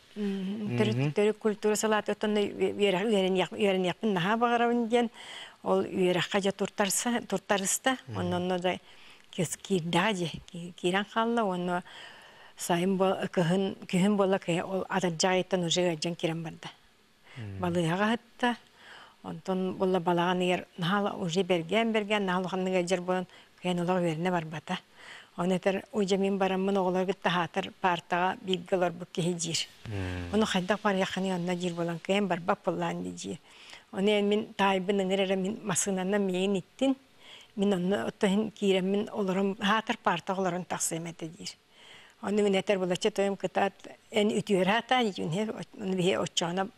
Төріт культура салаты өттінді үйерін яқпын наға бағарауын ден, ол үйераққа жа туртарысты. Онны да кейірдаға же, кейран қалды, оны сайын күйін бола ол адыржақ еттен ұжы ғаджан керен барды. Балыға ғытты. Онтон бола балаған егер нағала ұжы берген, нағалықанның әжер болын күйен олар өріне бар бата. Оны әтір ұйжа мен барамын оғылар күтті хатыр партаға бейгілер бүкке жир. Оны қайдақ бар яқыны онына жир болан күйен бар бап болан де жир. Оны мен тайбын үңірері мен масынанна мейін еттін. Мен оны ұттығын кейрем мен оларым хатыр парта оларын тақсым әті жир. Оны мен әтір болача тойым күтат ән үтігер хата жир. Оны бейе отчағына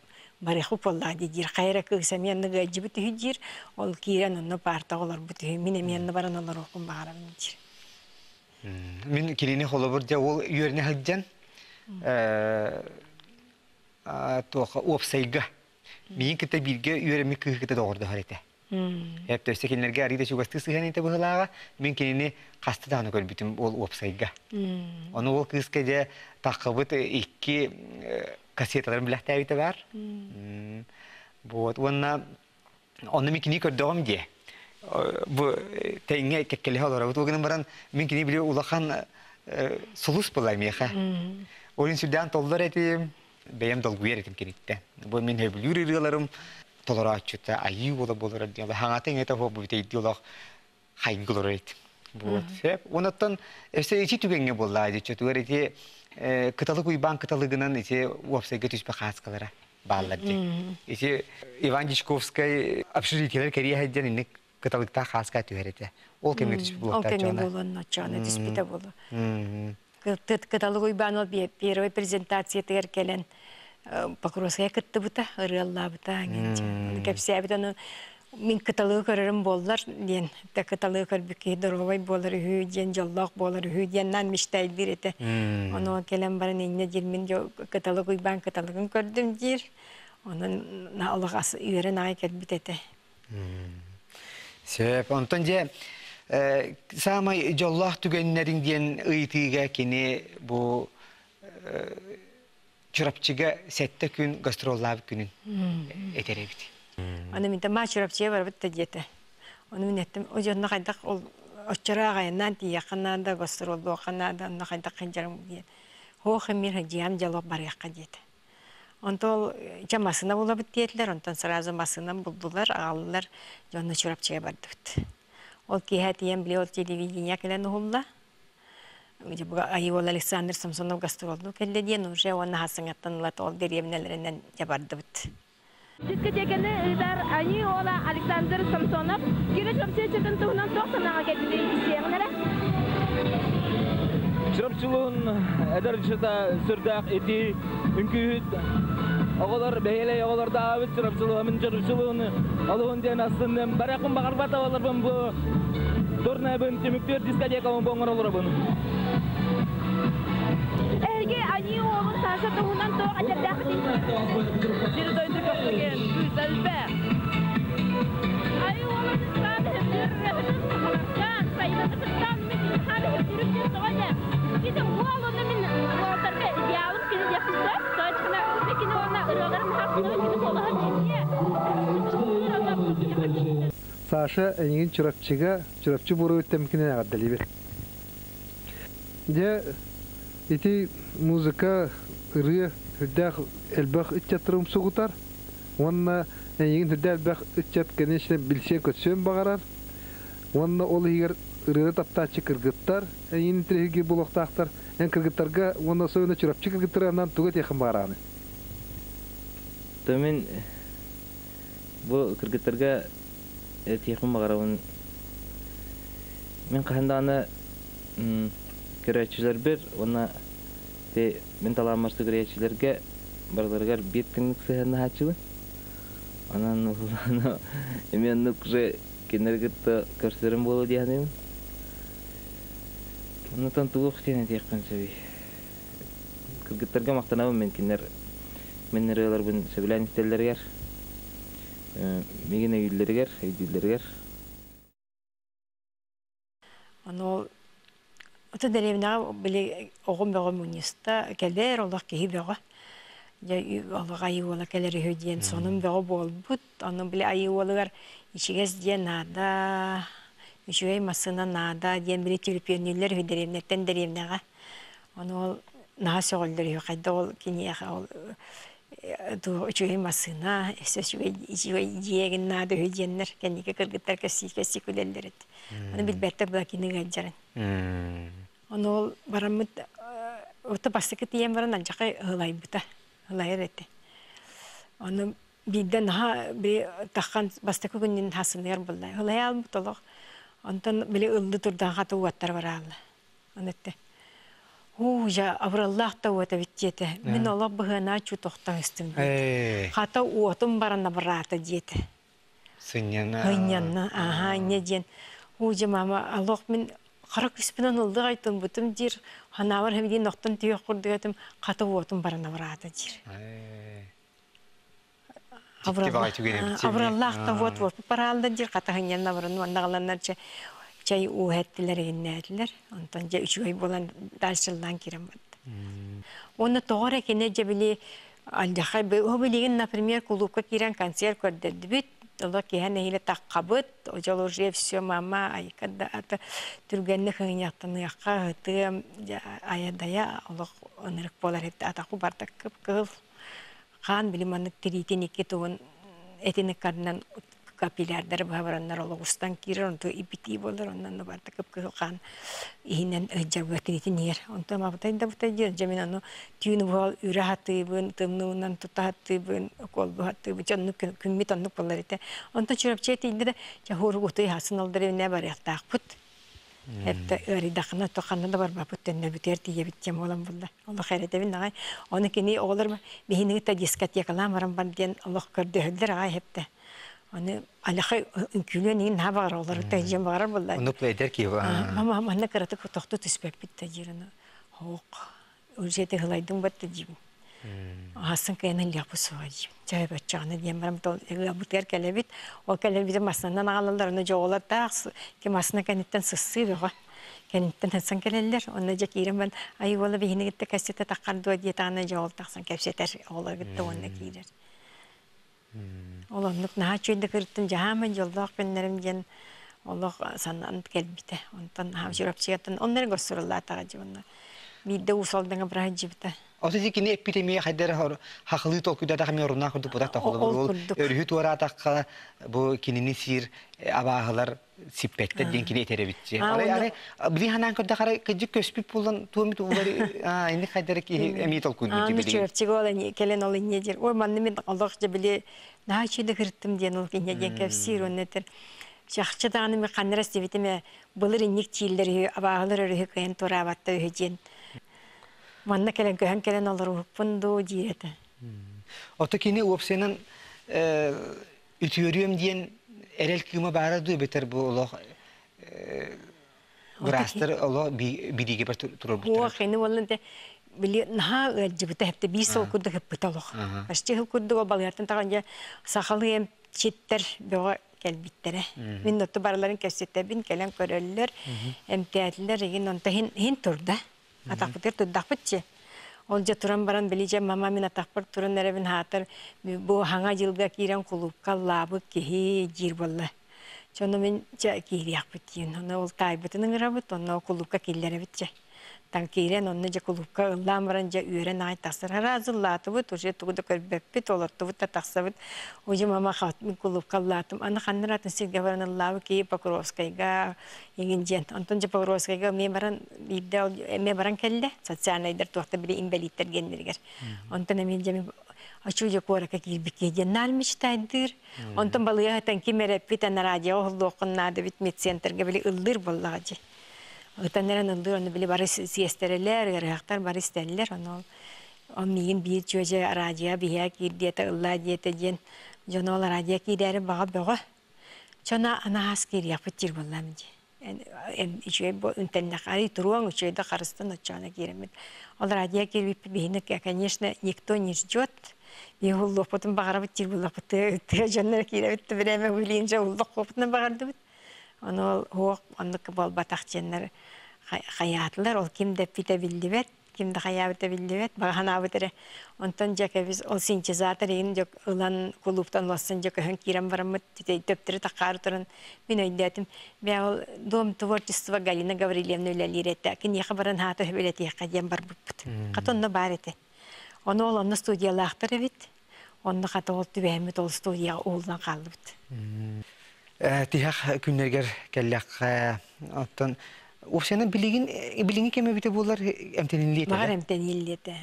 бариху полла дижир хайра кысамянны гажи бутижир ол киран онно парта олар бутih минемянны баран олар окун багарам дижир. Мен келене холобур да ол үйерне хаджан тоха опсайга. Мен кете бирге үйереме кыгыта догорду харете. Хепте секенлерге арида чугасты сыганете быгалага мен келене касты даны көрбүтүм ол опсайга. Оны ол кыскеде такыбыт 2 кассеталарын биләхтәбите бар. Вот, оны микини көрдөгөм де. Бу теңге кеккеле халара. Вот огын баран микини биле улахан сулус булай меха. Орин сүрдән толлар этим, бәям долгуер этим кенитте. Бу мен хебүр иреләрем толора ачыта, айы бола болар дип. Хаңатың эта хо бу идеолог хайгылар эт. Вот, сеп, онаттан эсе ичи түгенге булла ди чөтүгөр эти каталог уйбан каталогынан эти вебсайга түспе хаскалара баллади. Эти Иван Дичковский общежитиелер керия хаджан инне каталогта хаска түһәрәтә. Ол кемге түспе булып та чана. Ол кемге булган начаны түспе булды. Каталог уйбан ол первый презентация тегер келен Покровская кытты бута, ырылла бута. Кепсә битән Min katalığı körürüm bollar diyen, te katalığı körbükü dorovay bollar ühü diyen, jallaq bollar ühü diyenden miştaydır ete. Onu kelem barın eline jirmin katalığı uyban katalığını kördüm jir. Onun nağlıqası üyeren ay kelbit ete. Sep, ondan je, samay jallaq tügenlerin diyen ıytıga kini bu çırapçıga sette gün gastrollav günün eterebiti. Onu minta maçurapçıya var bitti diyete. Onu min ettim. O canına kaydak ol оччара гайнан тияканада гостролдо канада нахайда кынжарым диен. Хох мир хаҗиям жалоп барыякка дете. Онтол жамасына була биттелер, онтон сразу масына булдулар, агаллар жонны чурапчыга бардыбыт. Ол кихатием биле ол телевидение келен ухулла. Айвол Александр Самсонов гастролду келде диен уже оны хасыңаттанылат ол деревнелеринен жабардыбыт. Дискотеканы ыдар Айвола Александр Самсонов кире чөпчө чөтөн туунан токтонага келди исеңнере. Çırpçılığın ederçide sürdük eti, ünkühüt, oğular beyle oğular da avit çırpçılığımın çırpçılığını alığın diyen aslında barakın bakar batavalar ben bu torna ben tümüktür diskotekamın boğar olur ben. Erge ani oğlum Saşa tuğundan toğa acaba değil. Şimdi dayıdır kaplıgen, güzel be. Ay oğlum sadece bir kan sayıda tutan mı sadece bir toğa. Kita oğlum min ortada yağım kini yapsa saçına peki ona ırgalarım hakkında gidip olaha diye. Саша энигин чурапчы буру темкине гаддалибе. Де ити музыка ыры хүддах элбах итчатрым сугутар. Онна энигин хүддах элбах итчат кенешне билсе көтсөн багарар. Онна ол егер ыры таптачы кыргыттар, энигин тирги булоктактар, эн кыргыттарга онна союна чурапчы кыргыттарынан тугат якын бараны. Tamen bu kırgıtlarga tiyakın bağırağın men kahandağına küreççiler bir ona de men talamarsı küreççilerge barlargar bir günlük sehirna haçılı anan nufulana emen nukre kenergıtta körslerim bolu diyanayım onu tantuğu xtiyana tiyakkan sevi kırgıtlarga maqtanabım men kener men nerelер бун сөбүлән истелләргә мигене юлләргә Аны ото деревнага биле огым бөгөм униста келер олар ки бөгө. Я алга айыла келер хөдиен сонун бөгө болбут. Аны биле айылар ичигез дия нада, ичигей масына нада диен биле тилпенилер деревнеттен деревнага. Аны наha söğüldürüyor kayda ol kiniye ol du çöğü masına şöyle yiyegin nada hücenler kendike kırgıtlar kesi kulenlerit. Onu bilbette bu kini gacaran. Onu ol baramut orta bastık diyem varan ancak hılay buta hılay erete. Onu birden ha bir takkan bastık günün hasını yer bullay. Hılay almut olaq. Ondan bile ıldı turdan hatı vattar var Allah. Anette. Ya avrallah da wata bittete. Min Allah bahana chu toxtan istim. Hata uotum barana barata diete. Sınyanna. Aha ne diyen. Ya mama Allah min qarak ispinan oldu aytın butum dir. Hanavar hem di noqtan tiyo qurduyatum hata uotum barana barata dir. Avrallah da wat paralda dir hata hanyanna barana vandagalanlarca çay uhettiler ennediler. Ondan ca 3 ay bolan darsıldan kiram battı. Onu doğru ki ne cebili aldahay o bilgin например klubka kiran konser gördü bit. Allah ki hani ile takkabıt o jalorje все mama ay kadda at türgenni hınyaqtını yaqqa hıtı ayadaya Allah onırık bolar hep ataku bartak kıl kan bilimanlık tiritin iki toğun etini karnan kapilerler bahavaranlar olağustan kirer onto ipiti bolar ondan da bartak kılkan ihinen jabatitin yer onto mabtay da butay jamin ano tüyünü bol ürahatı bun tımnundan tutahatı bun kol buhatı bu canlı kümmit anlık bolar ite onto çırapçeti inde de jahuru gutay hasın aldır ne var yaqtaq put hatta öri daqna toqanna da bar baputtan ne biter diye bitcem olan bulda Allah hayret evin ay onu kini oğlar behini ta diskat yakalamaram bandiyen Allah gördüler ay hepte onu alakay külünin ha var olar tecem var vallahi onu pleder ki mama anne karate ko toxtu tispek bitti jirana hoq urjete hlaydım battı jim Hasan kaynan yapısı var. Çay bacağını diyem ben bu ter kelebit o kelebit masından ağlarlar onu joğlar da ki masna kanitten sıssı var. Kanitten hasan keleller onu jakirim ben ay valla behine gitti kasete takardı diye tane joğul taksan kepseter oğlar gitti onu kirer. Olanlık naha çöydü kırıttım jahamen yolda günlerim gen Олох санан келбите. Онтан хам журапчыгатын оннер госурулла тагажыбына. Бидде усалдыңа брахажыбыта. Осы зикини эпидемия хайдар хақылы толкуда да хами орунна курду буда тахылы бол. Өрүт уратакка бу кинини сир абагылар сиппетте ден кини теребитчи. Ары били ханан көрдө кара кыжык көспүп булдан туумит улары эми хайдар ки эми толкуну диби. Чурапчыга олан келен ол инежер. Ой манны мен Аллах жабили наачыды кырттым ден ол кинеден кепсир оннетер. Шахчы даганы мен канрас дебитиме булыр инник чиллери абагылар өрү кайын турабатта өжен. Манна келен көһән келен алыр пунду диете. Ото кини опсенен ütüyorum diyen erel kıyma baradu beter bu Allah burastır Allah birige bir turur bu. O kini vallante bili naha öcübte hepte bir sol kurdu hep bitalok. Başçı kurdu o balyatın tağınca sakalı hem çitter böyle kelbittere. Min notu barların kesette bin kelen köröller hem teatler egin onta hin turda. Atakpıtır tuddakpıtçı. Olca turan baran bileceğim mama min atakpır turan nerevin hatır. Bu hanga yılga kiren kulupka labı kihi cirballa. Çoğunu min kiri yakpıtıyın. Ona ol taybıtının rabıt, ona kulupka killere bitçe. Tan kiren onu ja kulupka ıllam baranca üren ay tasır. Harazıllatı bu, tuşe tuğda körbepit olatı bu da taksabıt. Oca mama xatmin kulupka latım. Ana xanıratın silge baran ıllağı ki Pakrovskayga yengin Antonca Pakrovskayga me baran kelle. Satsana eder tuğda bile imbelitler genlerger. Ondan emin cemi açıcı koraka kilbike cennalmış taydır. Ondan balıya hatan kimerepit anaraja oğlu okunnadı bitmit centerge bile ıldır bollağacı. Ötenlerin ıldır onu bile barış siyesterler, yarıhaktar barış derler. O miyin bir çocuğa aracıya biya girdiyete ılla diyete jen. Jona ol aracıya girdiyere bağa bağa. Çona ana asker yapıtır bollamıcı. İçe bu üntenlik arı turuan uçuyda karıstan uçağına giremed. Ol aracıya girip bihine конечно никто не ждет. Bir hulluk потом bağırıp bıtır bulluk bıtır. Jonlar girebitti bir eme huylayınca hulluk koputuna bağırdı bıt. Onu onluk bol batakçenler hayatlar ol kim de bite bildi vet kim de hayatı bildi vet bahana bitere ondan jaka biz ol sinçi zaten yin jok ulan kuluptan olsun jok hön kiram varamıt töptürü takar turun min öydətim ve ol dom tворчество Галина Гаврилевна өлелирете kin yaxabaran hatı hübeleti yaxajem bar bıt qatonda barete onu ol onu studiyalar bit onu qata ol tübehmet ol studiya oldan qaldı bit Tihak günlerger kellek attan opsiyonun bilgini keme bite bunlar emteniliyete. Var emteniliyete.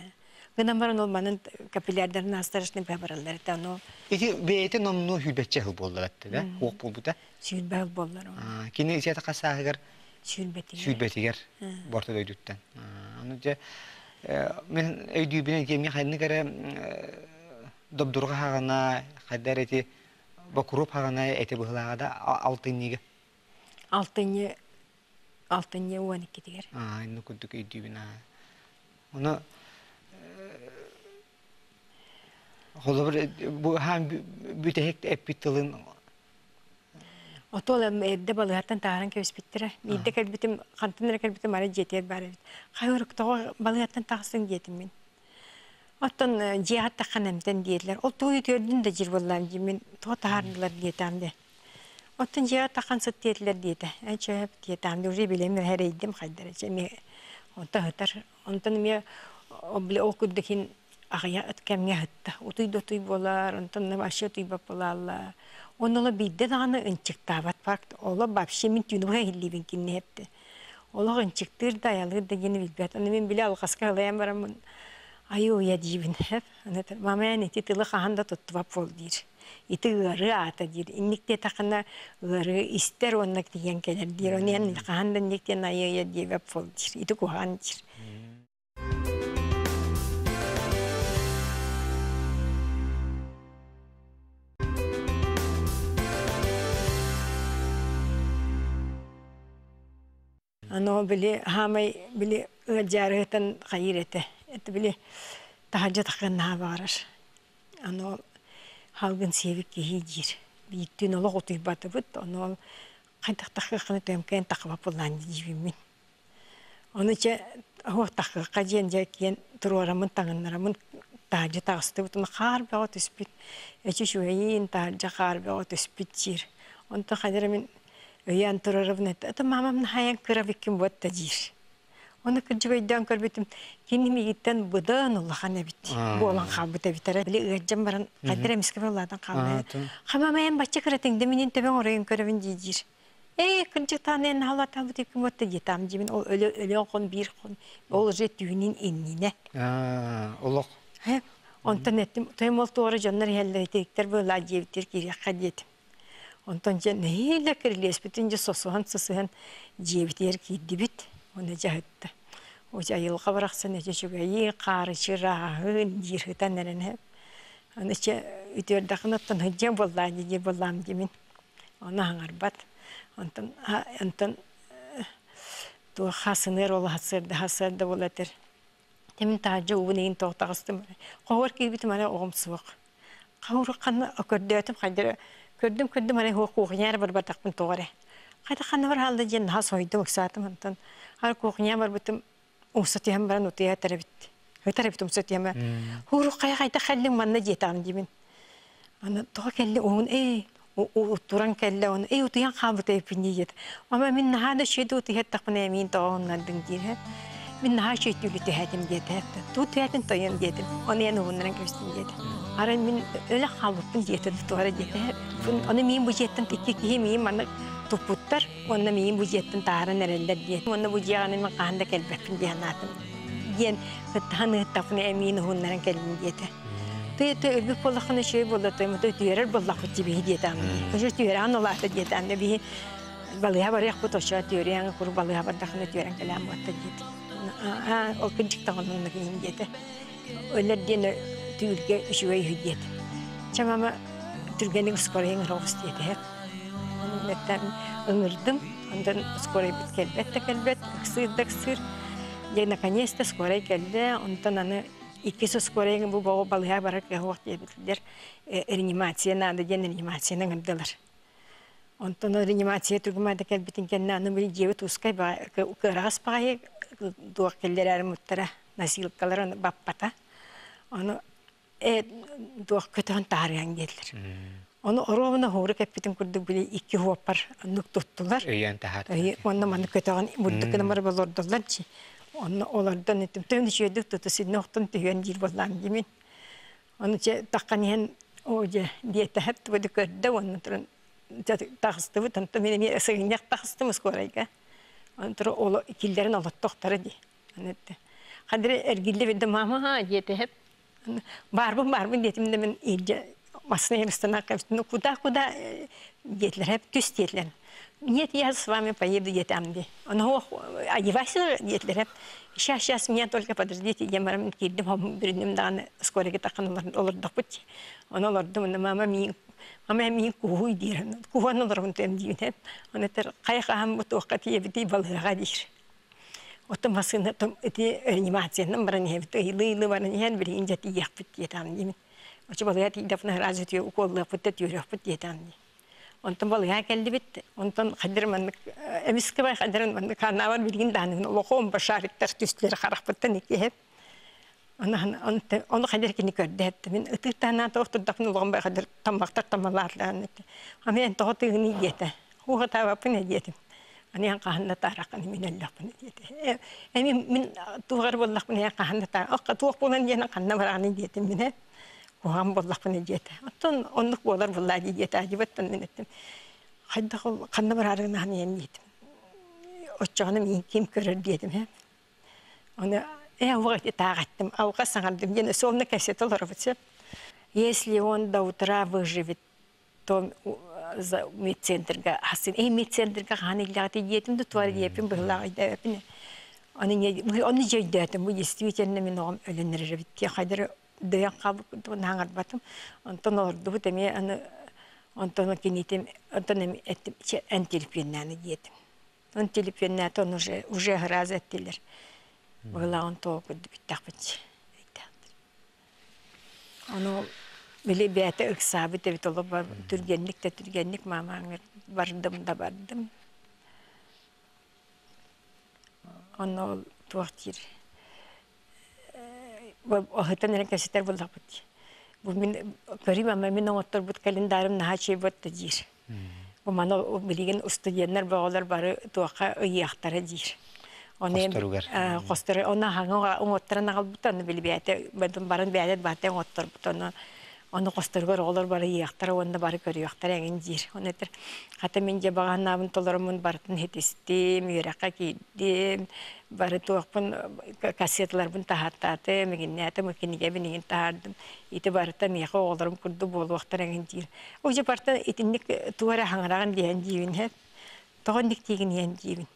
Gınan baran olmanın kapillerden astarışını bebaralları da onu. Eti beyete nomnu hülbetçe hıl bollar attı da. Hoq bol bu da. Sülbel bollar o. Kini isiyata kasağıgar. Sülbetiger. Borta doyduttan. Anıca men öydüğü bine gemi haline göre dobdurga hağına haddar eti Bakurup hağına eti bıhlağa da altınıga. Altınıya 12 diger. İnni kudduk öydüğü bina. Onu bu hem bütehek epitılın Otola evde balıhatan taharan köz bittire. Midde kelbitim, kantinlere kelbitim ara jeter bari. Hayırık toğa balıhatan tağsın jetim min. Ottan cihat takkanamdan diyediler. O tuğu gördün de cirvallam jimin. Toğa tahardılar diyetamde. Ottan cihat takkan sıt diyediler diyete. Çöp diyetamde. Uzi bilemiyor her eydim kaydara. Onta hıtar. Ontan mi okudukin ağaya etkemye hıtta. Otuy bolar. Ontan aşağı tuy bapalarla. Onunla bidde dağını ınçıktavat farklı. Ola babşemin tünüge hillibin kinni hepti. Ola ınçıktır dayalı da yeni bilbet. Onu ben bile alqaska hılayan baramın. Ayı oya diyibin hep. Mama yani titili kahanda tutuvap ol dir. İti ığarı ata dir. İnnikte takına ığarı ister onnak diyen keler dir. Onu yani kahanda innikten ayı oya diyibap ol dir. İti kuhan dir. Ano bile hamay bile jarıhtan gayrete. Et bile tahacca takkan ha varar. Ano halgın sevik ki hicir. Bitin ola otuy batıbıt. Ano kaytak takkakını temken takva pulan jibimin. Onu ce o takkaka jence kiyen turuaramın tağınlaramın tahacca tağıstıbıt. Onu kar be o tüspit. Eçi şuhayin tahacca kar be o tüspit jir. Onu da kaderimin Öyan turarım это мамам хаян кырабыккин вот тадир. Оны кыржыбайдан көрбөтүм. Киними гиттен быдан уллахана бит. Болан кабыта битара. Биле ыжам баран кадыр эмиске болладан калды. Хамамаян бачча кыратыңды менин төбөң оройын көрөбүн дийдир. Кыржытанен хала табыт ким вот тадитам жибин ол өлө кон бир кон. Ол же түйүнүн эннине. Олох. Онтон еттим. Тоймол тоора жаннар хеллетиктер болла жебитер кирекка дедим. Онтон же нейле кирлес бүтүн же сосуан сысыган жебитер кийди бит. Оны жахытты. Ожа йылға барақсын әте жүгәйі, қары шырағын, жирғытан әрін. Оны че үтердіғін оттан хүджен боллады, де боллам демін. Оны аңар бат. Онтан туы қасыныр олы хасырды болатыр. Темін тағжы уын ең тоқтағыстым. Қоғыр кейбітім әрі оғым суық. Қауыры қаны көрді өтім қайдыры. Көрдім әрі қоғын бір батақпын тоғыры. Қайда қаны бар халды жен хас ойды өксатым. Онтан ар кухня бар бутым усатыям баран утыя тарабит. Тарабит усатыям. Хуру кайда халлин манна жетам дибин. Ана то келли он туран келли он утыян хабытай пинниет. Ама мин нахада шеду утыят тахпана мин тооннан динге. Мин наха шетүлү тэхатим дете. Ту тэхатин тоян дете. Оны яны оннан кестин дете. Ара мин өлө халыптын дете туара дете. Аны мин бу жеттен тикки мин манна Тупуттар, онна миин бужеттен тааран эрелдер диет. Онна бужеганын мен каханда келбеппин диянатым. Диен хыттаханы хыттафыны эмиин хуннаран келбин диете. Тыйты өлбүк боллахына шөй боллатым, түйерер боллахыт жибиhi диетам. Көшө түйеран олаты диетам. Биhi балыга барыяк бут ошо түйеряң кур балыга бардахына түйерен келем болта диет. Ол кынчыктагынын кийин диете. Өлер диен түйүлге үшүгөй диет. Чамама түргенин скорейин ровус диете. Metten ыңырдым, ondan скорой келбет, ыксыр. Я наконец-то скорой келді, ondan аны икisi скоройын бұл боғы балыға барар кәуақ дебітлер. Реанимация надо, ден реанимацияның ындылар. Ondan реанимация түргімайды келбетін кәнне аны бір жебі тұскай қырағыз бағай дуақ келдер әрі мұттара насилкалар баппата. Оны дуақ көтіғын тағырған келдер. Onu oruvuna hori kapitin kurduk bile iki hopar nuk tuttular. Öyen tahat. Onu manı kötüğün bulduklarını var bolordular ki. Onu olardan ettim. Tüm düşürdük tutu sidin oktun tüyün gir bolan gibi. Onu ce takaniyen o ce diyete hep böyle gördü onu turun takıstı bu tanıtım benim sığınak takıstımız korayga. Onu turun olu ikillerin alıp doktora di. Anlattı. Kadir ergilli bir de mama ha diyete hep. Barbun diyetim de ben iyice Масны местана, ну куда детler hep küs детler. Нет, я с вами поеду детям. Он одевайся детler hep. Сейчас меня только подождите, я марам кидdim ham birinin daha skora gitakanlar olur da put. Onu olurdum mama mi kuhuy diyor. Kuhan olurun temdiğin hep. Onu ter kayıqa ham bu toqatiye biti balığa dir. Otomasını tam eti animasyonun baran hep yılı baran hen bir ince tiyak put yetam diye. Oçu balığa tidafına razı diyor, ukolla puttet yürüyor put yetam diye. Ondan balığa geldi bitti. Ondan kadirman emiske bay kadirman kanavar bilgin danın lokum başarıklar tüsleri xaraqpattan iki hep. Onu kadir kini gördü hep. Min ıtıqtana toxtur dafın lokum bay kadir tambaqtar tamalarlan. Ama en toxtığını yete. Huğa tavapını yetim. Ani yang kahanda tarakani minallah pun yete. Emi min tuğar bollah pun yang kahanda tarak. Akka tuğ pulan jena kanna barani yetim min hep. Kuham bollah pun yete. Ondan onluk bolar bollah yete acibatan min ettim. Hayda kanna bararına hani yetim. Oçağını kim görür diyedim hep. Onu vakti taqattım, avqa sanardım. Yine sonuna kaset olur hep. Если он до утра выживет, то за медцентрга хасин медцентрга ханиллагати диетим да туар диепим былагайда эпине. Оны жейдэтим, бу действительно мен огам өлөнөр битти. Кайдыр даян кабып наңар батым. Онтон орду теме аны онтон кинитим, онтон эттим антилипеннаны диетим. Антилипеннаты уже раз эттилер. Былагын тоокуд биттакпыч. Onu böyle bir ete ıksabı da bitolu var. Türgenlik mamamır. Vardım. Onu tuğatir. O hıtan eren keseter bulduk bu. Bu min garip ama min otur bu kalendarım naha şey bu tecir. Bu mana bilgin ustudyenler bağlar bari tuaqa ıyaqtara dir. Qostarugar. Qostara ona hanga ottara nagal butan bilbiyate badın barın biyate baten ottar butan. Onu qostarugar olur bari ıyaqtara onda bari körüyaqtara egin dir. Onetir. Hatta men je bağan nabın tolarımın barıtın hetistim, yüreqa kiydim. Bari tuaqpın kasetler bun tahattatı, meginniyata mekiniga benigin tahardım. İti barıta miyaqa oğlarım kurdu bolu vaqtara egin dir. O je barıta itinlik tuara hangarağın diyen divin hep. Toğun diktiğin diyen divin.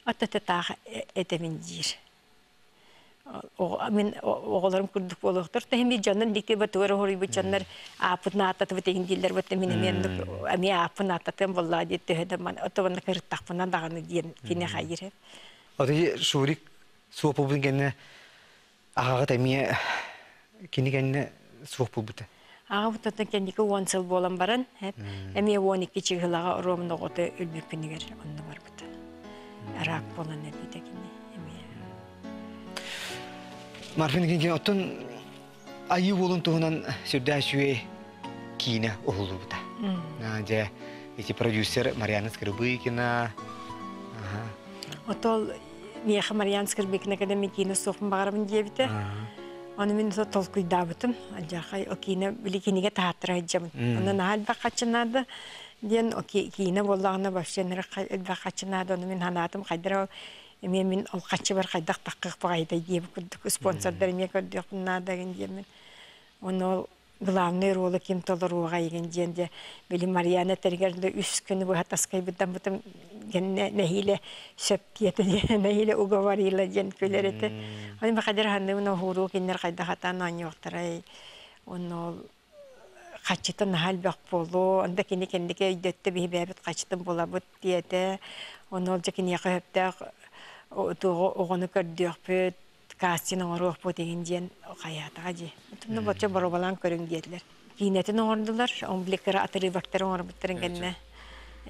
Hatta tetağı etemin dir. Мен оғларым күрдік болуқтыр. Тәхімі жанын декте бәті өрі хоры бұт жанлар апытын аттаты бәтеген дейлер бәтті мен әме апын аттатын болла дейті өйді ман отығынны кіріттақпынан дағаны дейін кене қайыр. Оты шурик суапы бұдың кәні ағаға тәмие кені кәні суапы бұды? Аға бұтатын кәндекі 10 сыл болан баран, әме 12 чығылаға ромын оғыты өлбек күнігер онны бар бұты. Әрақ болан әлбейді кене. Marfin kinkin otun ayı olun tuhunan sürda şüye kine oğlu bu da. Naca içi producer Mariana Skrbikina. Otol miyaxa Mariana Skrbikina kada mi kine sofun bağırımın diyebite. Onu min tol kuydabıtım. Ancak o kine bili kinige tahattara edeceğim. Onun hal bakaçınadı. Diyen o kine bollağına başlayanlara bakaçınadı. Onu min hanatım kaydıra мен алқачы бар қайдақ таққық бағайда ебі күрдік спонсордар ме көрдік бұннада ген оны ол главный ролы кем толыр оға еген денде білі Марияна тәргерді үс күні бұға тасқай бұдан бұтым нәхилі сөп тиеті нәхилі уговарилы ден көлер еті оны бақадар ханды оны хуру кенер қайда қатан аны оқтырай оны ол қачытын хал бақ болу онда кені кендеке өйдетті бейі бәбіт қачытын бола бұт диеті оны ол жекін еқі өптәқ оғыны көрдіқ бөт, кастин оңыруық бөт еген ден қаятыға же. Тұмны бұтча барабалан көрің деділер. Кейнетін оңырдылар, он білекері атыры бақтары оңыр бұттырын кәнне.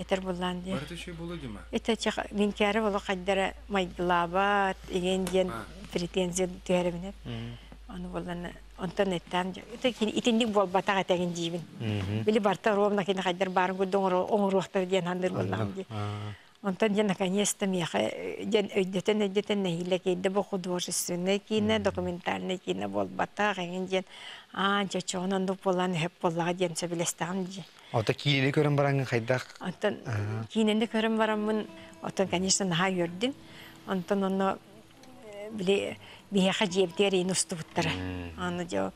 Этер болан де. Барты шей болу дема? Эті чақ, мен кәрі болу қайдары майдылабат, еген ден претензия түйәрі Оны болан, онтан еттен. Итіндік бол батақ әтеген жейбін. Білі барта ровна кені қайдар барын көрді оңыруықтар ден хандыр болан де. Онтан я наконец-то өйдетен нәхилі кейді бұл художественный кейіне, документальный кейіне бол батақ әген ден, жачоғынан дұп болан өп болаға ден сөбілестіған де. Ота кейінені көрін бараңын қайдақ? Онтан кейінені көрін барамын, онтан, конечно, наға өрдін. Онтан оны бейеқа жебдер ең ұсты бұттары. Аны жау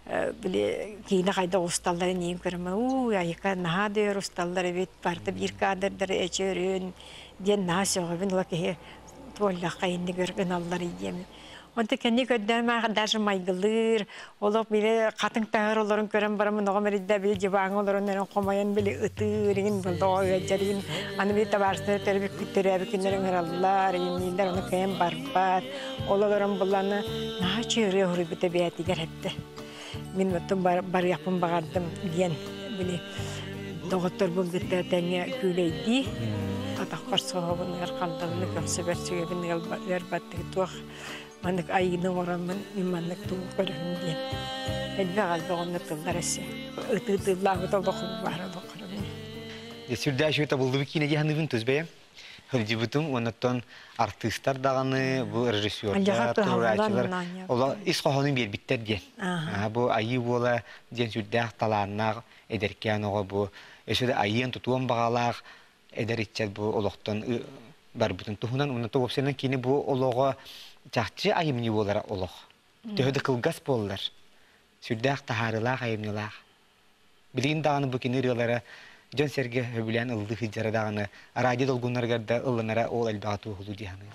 кейіне қайда ұсталдары нейін көрімі. Айықа наға дөйір ұсталдары бет барды бір қадырдары әчерін. Ден наға соғыбын ола кеге туаллаққа енді көрген аллар едемін. Онты кәне көрдерім аға даже майғылыр. Олық білі қатын тағыр оларын көрім барымын. Оға мәреді білі жебаң оларын әрін қомайын білі ұтырын бұлды өйджерін. Аны білі табарсыныр төрі күттері әбі күндерін ғыраллар. Енелер оны кәйін барбат. Олаларын бұланы наға чүйірі ғыры біті бәйтігер әтті. Мен өттім бар япын бағардым ден білі доғыттыр бұл күтті тәңе күлейді. Атаққар соғабын қалдығыны көмсі бәрсіге бін әрбаттығы туақ. Манық айының орамын, мен манық туғы көрімін ден. Әлбе қалды оңны тұлдар әсі. Үті-үті-лағы да бұқым бары бұқырым. Сүрді әші өті бұлды бікіне де ханыбын түзбәйім. Хөлді бұтым, онаттан артистар дағаны, бұл режиссердар, турачылар. Ола ис қоғының бер біттер ден. Бұл айы бола ден сүрдәқ таланнақ әдеркен оға бұл. Өшеді айын тұтуан бағалақ әдер етчәд бұл олықтан бар бұтын тұхынан. Онатты өпсенен кені бұл олығы чақчы айымны болара олық. Төхеді қылғас болылар. Сүрдәқ тахарылақ айымнылақ. Білейін дағаны бұл кені рылары Жон серге хөбүлән ылды хыджара даганы радио долгуннаргарда ылланара ол албагату хулу дияны.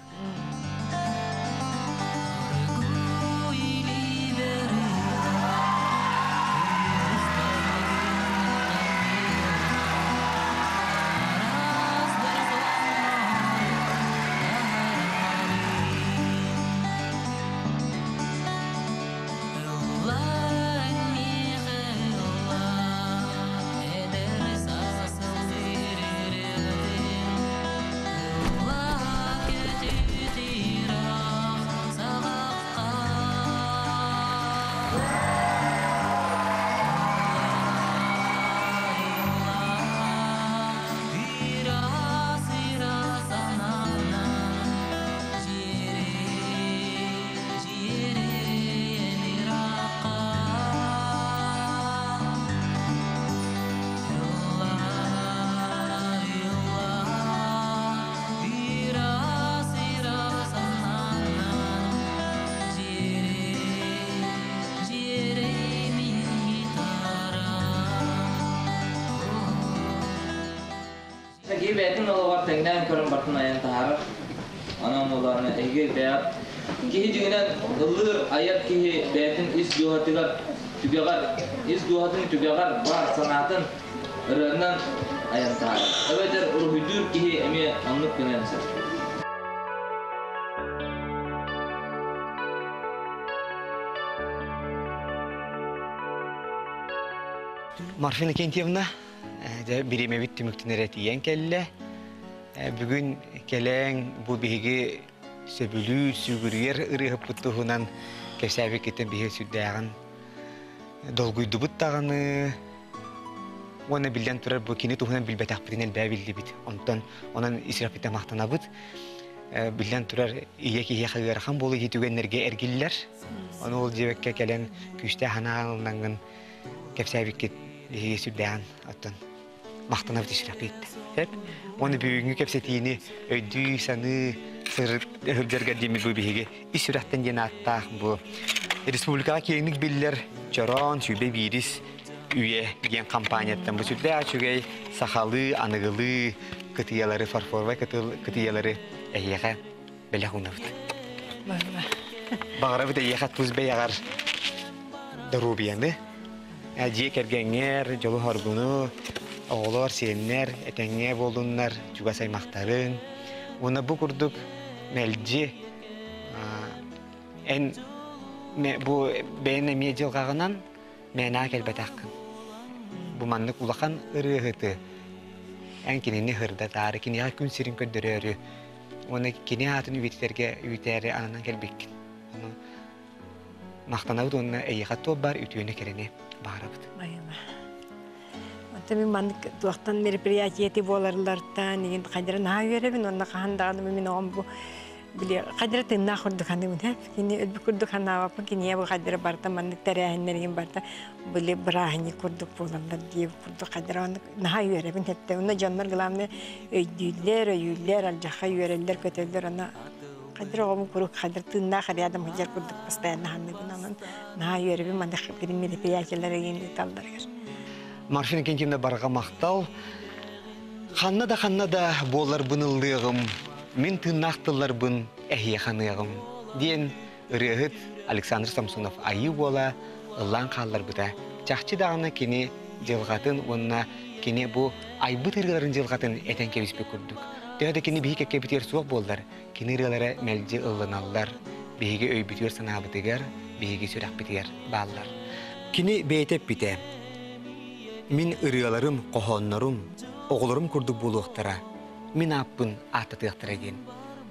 Ege beytin ola var tengden körün bartın ayan taharı. Anam olarını ege beyat. Kihi düğünen ılır ayat kihi beytin is duhatılar tübegar. Is duhatın tübegar var sanatın ırığından ayan taharı. Evet ruhudur kihi emi anlık gönense. Marfina Kentiyevna, birime bitti müktineret yiyen kelle. Bugün gelen bu bihigi söbülü, sügürüyer ırıhıp buttuğunan kefsabik eten bihi süddağın dolguydu buttağını. Ona bilden turar bu kini tuğunan bilbetak bitinen bää bildi bit. Ondan onun israf eten mahtana bit. Bilden turar iyeki iya kıyarıkan bolu yitügenlerge ergiller. Onu ol cebekke gelen küste hana alınanın kefsabik bihi süddağın atın. Mahtana bit israf etti. Hep onu büyüğünü kepsetiğini öydü sanı sırıt hıbdarga demi bu bihige isürahtan yanattağ bu. Respublika kiyinlik biller çoran sübe biris üye gen kampanyattan bu sütte açıgay sahalı, anıgılı kıtıyaları farfor ve kıtıyaları eyyaka belahunavd. Bağırabı da eyyakat tuz beyagar darubiyanı. Aciye kergenger, jolu harbunu, oğlar, seyenler, etenge bolunlar, juga saymaktarın. Ona bu kurduk melci en bu beğenmeye cilgağınan menak elbet hakkın. Bu manlık ulakan ırıhıtı. En kinini hırda tarı, kini gün sirin köndürüyorü. Ona kini hatın üvitleri ananan gelbekkin. Maqtanavut ona eyyakat tobar ütüyünü kerene bağırabıdı. Tabii mandık tuğaktan meripiriyatiyeti bolarlardan, yin kadere naha görebin, onda kahandağını mümin oğum bu. Bile kadere tığına kurduk hanımın hep. Kini ödbü kurduk hanıma vapı, kini bu kadere barda mandık tereyahinlerin barda. Bile bırahini kurduk bolarlar diye kurduk kadere onda naha görebin hep de. Onda canlar gılamne öydüller, alcaha göreller, kötüller ona. Kadere oğum kuruk, kadere tığına kadere adam hıcar kurduk pastayanı hanımın. Naha görebin mandık meripiriyatiyelere yeni tallar gör. Marfina Kentiyevna barga maqtal. Xanna da bolar bınıldığım, min tırnaqtılar bın ehyehanığım. Diyen ırıhıt Aleksandr Samsonov ayı bola ıllan qallar bıda. Çaqçı dağına kini jılgatın, onna kini bu aybıt ırıların jılgatın eten kevispe kurduk. Döğde kini bihi kekebitiyer suaq bollar. Kini ırılara melci ıllınallar. Bihige öybitiyer sanabıtıgar, bihige süraq bitiyer ballar. Kini beytep bite. Min ırıyalarım, qohonlarım, oğullarım kurduk buluqtara. Min appın ahtatıqtara gen.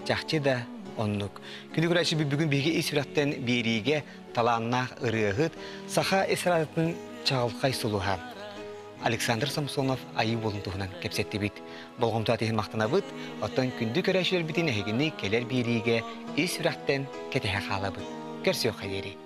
Çaqçı da onnuk. Күні күрәші бүгін бейге есіраттен бериге таланнақ ырыгыт, саха есіратын чағылқай сұлуға. Александр Самсонов айы болын тұғынан кәпсетті бит. Болғымта тейін мақтана бұд, оттан күнді көрәшілер бітін әйгіні келер бериге есіраттен кәтеге қала бұд. Көрсі оқа дері.